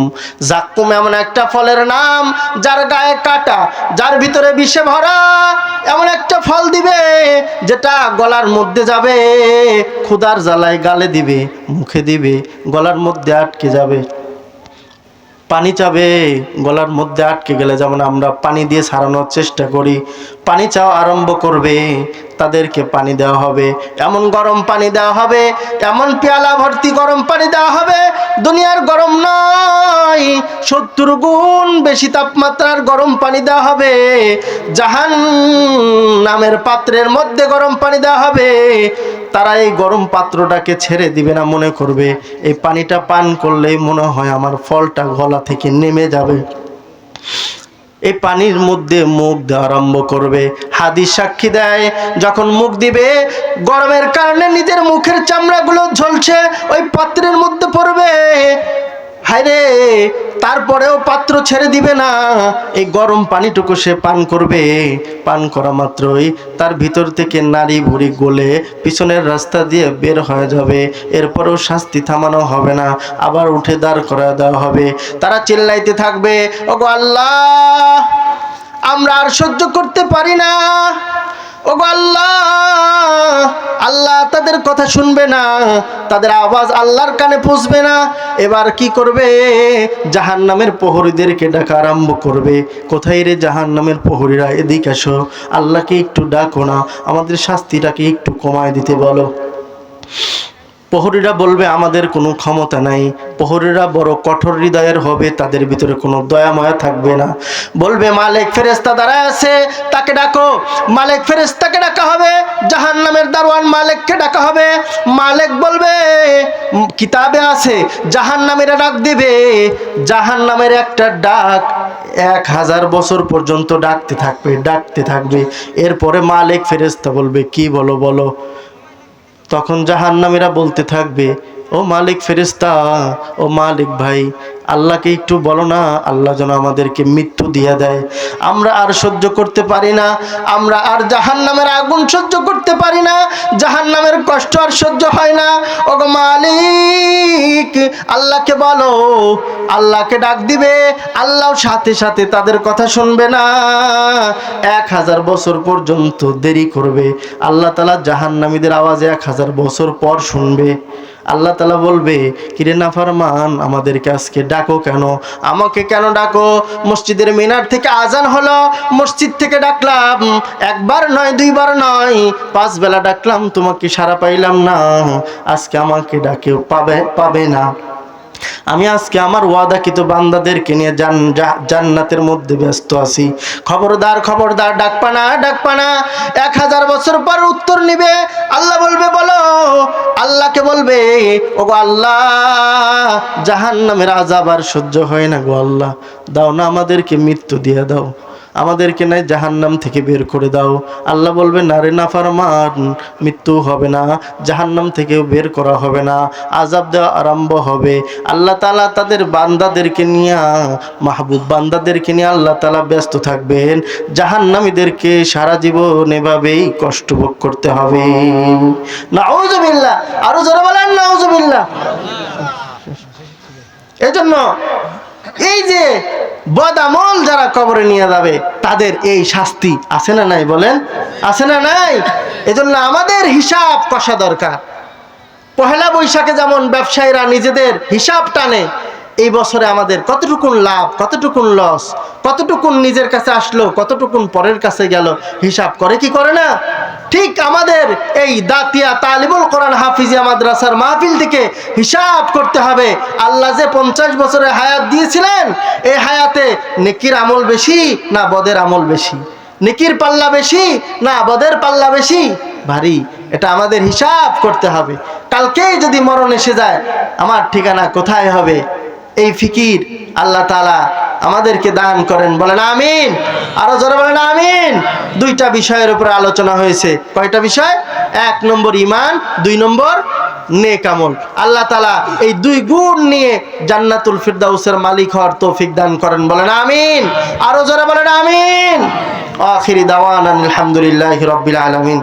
জাক্কুম এমন একটা ফলের নাম যার গায়ে কাটা, যার ভিতরে বিষে ভরা। এমন একটা ফল দিবে যেটা গলার মধ্যে যাবে, ক্ষুধার জ্বালায় গালে দিবে, মুখে দিবে, গলার মধ্যে আটকে যাবে। পানি চাবে, গলার মধ্যে আটকে গেলে যেমন আমরা পানি দিয়ে ছাড়ানোর চেষ্টা করি, পানি চাওয়া আরম্ভ করবে, তাদেরকে পানি দেওয়া হবে। এমন গরম পানি দেওয়া হবে, এমন পেয়ালা ভর্তি গরম পানি দেওয়া হবে, দুনিয়ার গরম নয়, 70 গুণ বেশি তাপমাত্রার গরম পানি দেওয়া হবে। জাহান্নামের পাত্রের মধ্যে গরম পানি দেওয়া হবে। তারা এই গরম পাত্রটাকে ছেড়ে দিবে না, মনে করবে এই পানিটা পান করলেই মনে হয় আমার ফলটা গলা থেকে নেমে যাবে। এই পানির মধ্যে মুখ দেওয়া আরম্ভ করবে। হাদিস সাক্ষী দেয়, যখন মুখ দিবে, গরমের কারণে নিজের মুখের চামড়াগুলো ঝলসে ওই পাত্রের মধ্যে পড়বে। হায়রে, তারপরেও পাত্র ছেড়ে দিবে না, এই গরম পানিটুকু সে পান করবে। পান করা মাত্রই তার ভিতর থেকে নাড়ি ভুড়ি গলে পিছনের রাস্তা দিয়ে বের হয়ে যাবে। এরপরেও শাস্তি থামানো হবে না, আবার উঠে দাঁড় করা দেওয়া হবে। তারা চিল্লাইতে থাকবে, ওগো আল্লাহ, আমরা আর সহ্য করতে পারি না। ওগো আল্লাহ, আল্লাহ তাদের কথা শুনবে না, তাদের আওয়াজ আল্লাহর কানে পৌঁছবে না। এবার কি করবে? জাহান্নামের প্রহরীদেরকে ডাকা আরম্ভ করবে। কোথায় রে জাহান্নামের প্রহরীরা, এদিকে আসো, আল্লাহকে একটু ডাকো না, আমাদের শাস্তিটাকে একটু কমায় দিতে বলো। প্রহরীরা বলবে আমাদের কোনো ক্ষমতা নাই। প্রহরীরা বড় কঠোর হৃদয়ের হবে, তাদের ভিতরে কোনো দয়া মায়া থাকবে না। বলবে মালিক ফেরেশতা দাঁড়ায় আছে, তাকে ডাকো। মালিক ফেরেশতাকে ডাকা হবে, জাহান্নামের দারোয়ান মালিককে ডাকা হবে। মালিক বলবে কিতাবে আছে, জাহান্নামীরা ডাক দিবে। জাহান্নামের একটা ডাক 1000 বছর পর্যন্ত ডাকতে থাকবে, ডাকতে থাকবে। এরপরে মালিক ফেরেশতা বলবে কি বলো বলো। তখন জাহান্নামীরা বলতে থাকবে, ও মালিক ফেরেশতা, ও মালিক ভাই, আল্লাহকে একটু বলো না, আল্লাহ যেন আমাদেরকে মৃত্যু দিয়ে দেয়। আমরা আর সহ্য করতে পারি না, আমরা আর জাহান্নামের আগুন সহ্য করতে পারি না, জাহান্নামের কষ্ট আর সহ্য হয় না। ওগো মালিক, আল্লাহকে বলো। আল্লাহকে ডাক দিবে, আল্লাহ সাথে সাথে তাদের কথা শুনবে না, 1000 বছর পর্যন্ত দেরি করবে। আল্লাহ তাআলা জাহান্নামীদের আওয়াজ 1000 বছর পর শুনবে। আল্লাহ তাআলা বলবে, কিরে নাফরমান, আমাদেরকে আজকে ডাকো কেন? আমাকে কেন ডাকো? মসজিদের মিনার থেকে আজান হলো, মসজিদ থেকে ডাকলাম, একবার নয়, দুইবার নয়, 5 বেলা ডাকলাম, তোমাকে সাড়া পাইলাম না। আজকে আমাকে ডাকেও পাবে না। আমি আজকে আমার ওয়াদাকৃত বান্দাদেরকে নিয়ে জান্নাতের মধ্যে ব্যস্ত আছি। খবরদার খবরদার, ডাকবা না, ডাকবা না। 1000 বছর পর উত্তর নিবে। আল্লাহ বলবে বলো। আল্লাহকে বলবে, ওগো আল্লাহ, জাহান্নামের আযাব আর সহ্য হয় না গো আল্লাহ, দাও না, আমাদেরকে মৃত্যু দিয়ে দাও, আমাদেরকে নাই জাহান্নাম থেকে বের করে দাও। আল্লাহ বলবে, না রে নাফরমান, মৃত্যু হবে না, জাহান্নাম থেকেও বের করা হবে না, আযাব দেওয়া আরম্ভ হবে। আল্লাহ তাআলা তাদের বান্দাদেরকে নিয়ে, মাহবুব বান্দাদেরকে নিয়ে আল্লাহ তাআলা ব্যস্ত থাকবেন। জাহান্নামীদেরকে সারা জীবন এভাবেই কষ্ট ভোগ করতে হবে। নাউযুবিল্লাহ, আরো জোরে বলেন নাউযুবিল্লাহ। এজন্য এই যে বদামল যারা কবরে নিয়ে যাবে, তাদের এই শাস্তি আছে না নাই বলেন? আছে না নাই? এজন্য আমাদের হিসাব কষা দরকার। পহেলা বৈশাখে যেমন ব্যবসায়ীরা নিজেদের হিসাব টানে, এই বছরে আমাদের কতটুকুন লাভ, কতটুকুন লস, কতটুকুন নিজের কাছে আসলো, কতটুকুন পরের কাছে গেল, হিসাব করে কি করে না? ঠিক আমাদের এই দাতিয়া তালিবুল কোরআন হাফিজিয়া মাদ্রাসার মাহফিল থেকে হিসাব করতে হবে। আল্লাহ যে 50 বছরের হায়াত দিয়েছিলেন, এই হায়াতে নেকির আমল বেশি না বদের আমল বেশি? নেকির পাল্লা বেশি না বদের পাল্লা বেশি? ভারী, এটা আমাদের হিসাব করতে হবে। কালকেই যদি মরণ এসে যায়, আমার ঠিকানা কোথায় হবে? এই ফিকির আল্লাহ তাআলা আমাদেরকে দান করেন, বলেন আমিন। আরো জোরে বলেন আমিন। দুইটা বিষয়ের উপরে আলোচনা হয়েছে। কয়টা বিষয়? 1 নম্বর ঈমান, 2 নম্বর নেক আমল। আল্লাহ তাআলা এই 2 গুণ নিয়ে জান্নাতুল ফিরদাউসের মালিক হওয়ার তৌফিক দান করেন, বলেন আমিন। আরো জোরে বলেন আমিন। আখিরি দাওয়ানা আলহামদুলিল্লাহি রাব্বিল আলামিন।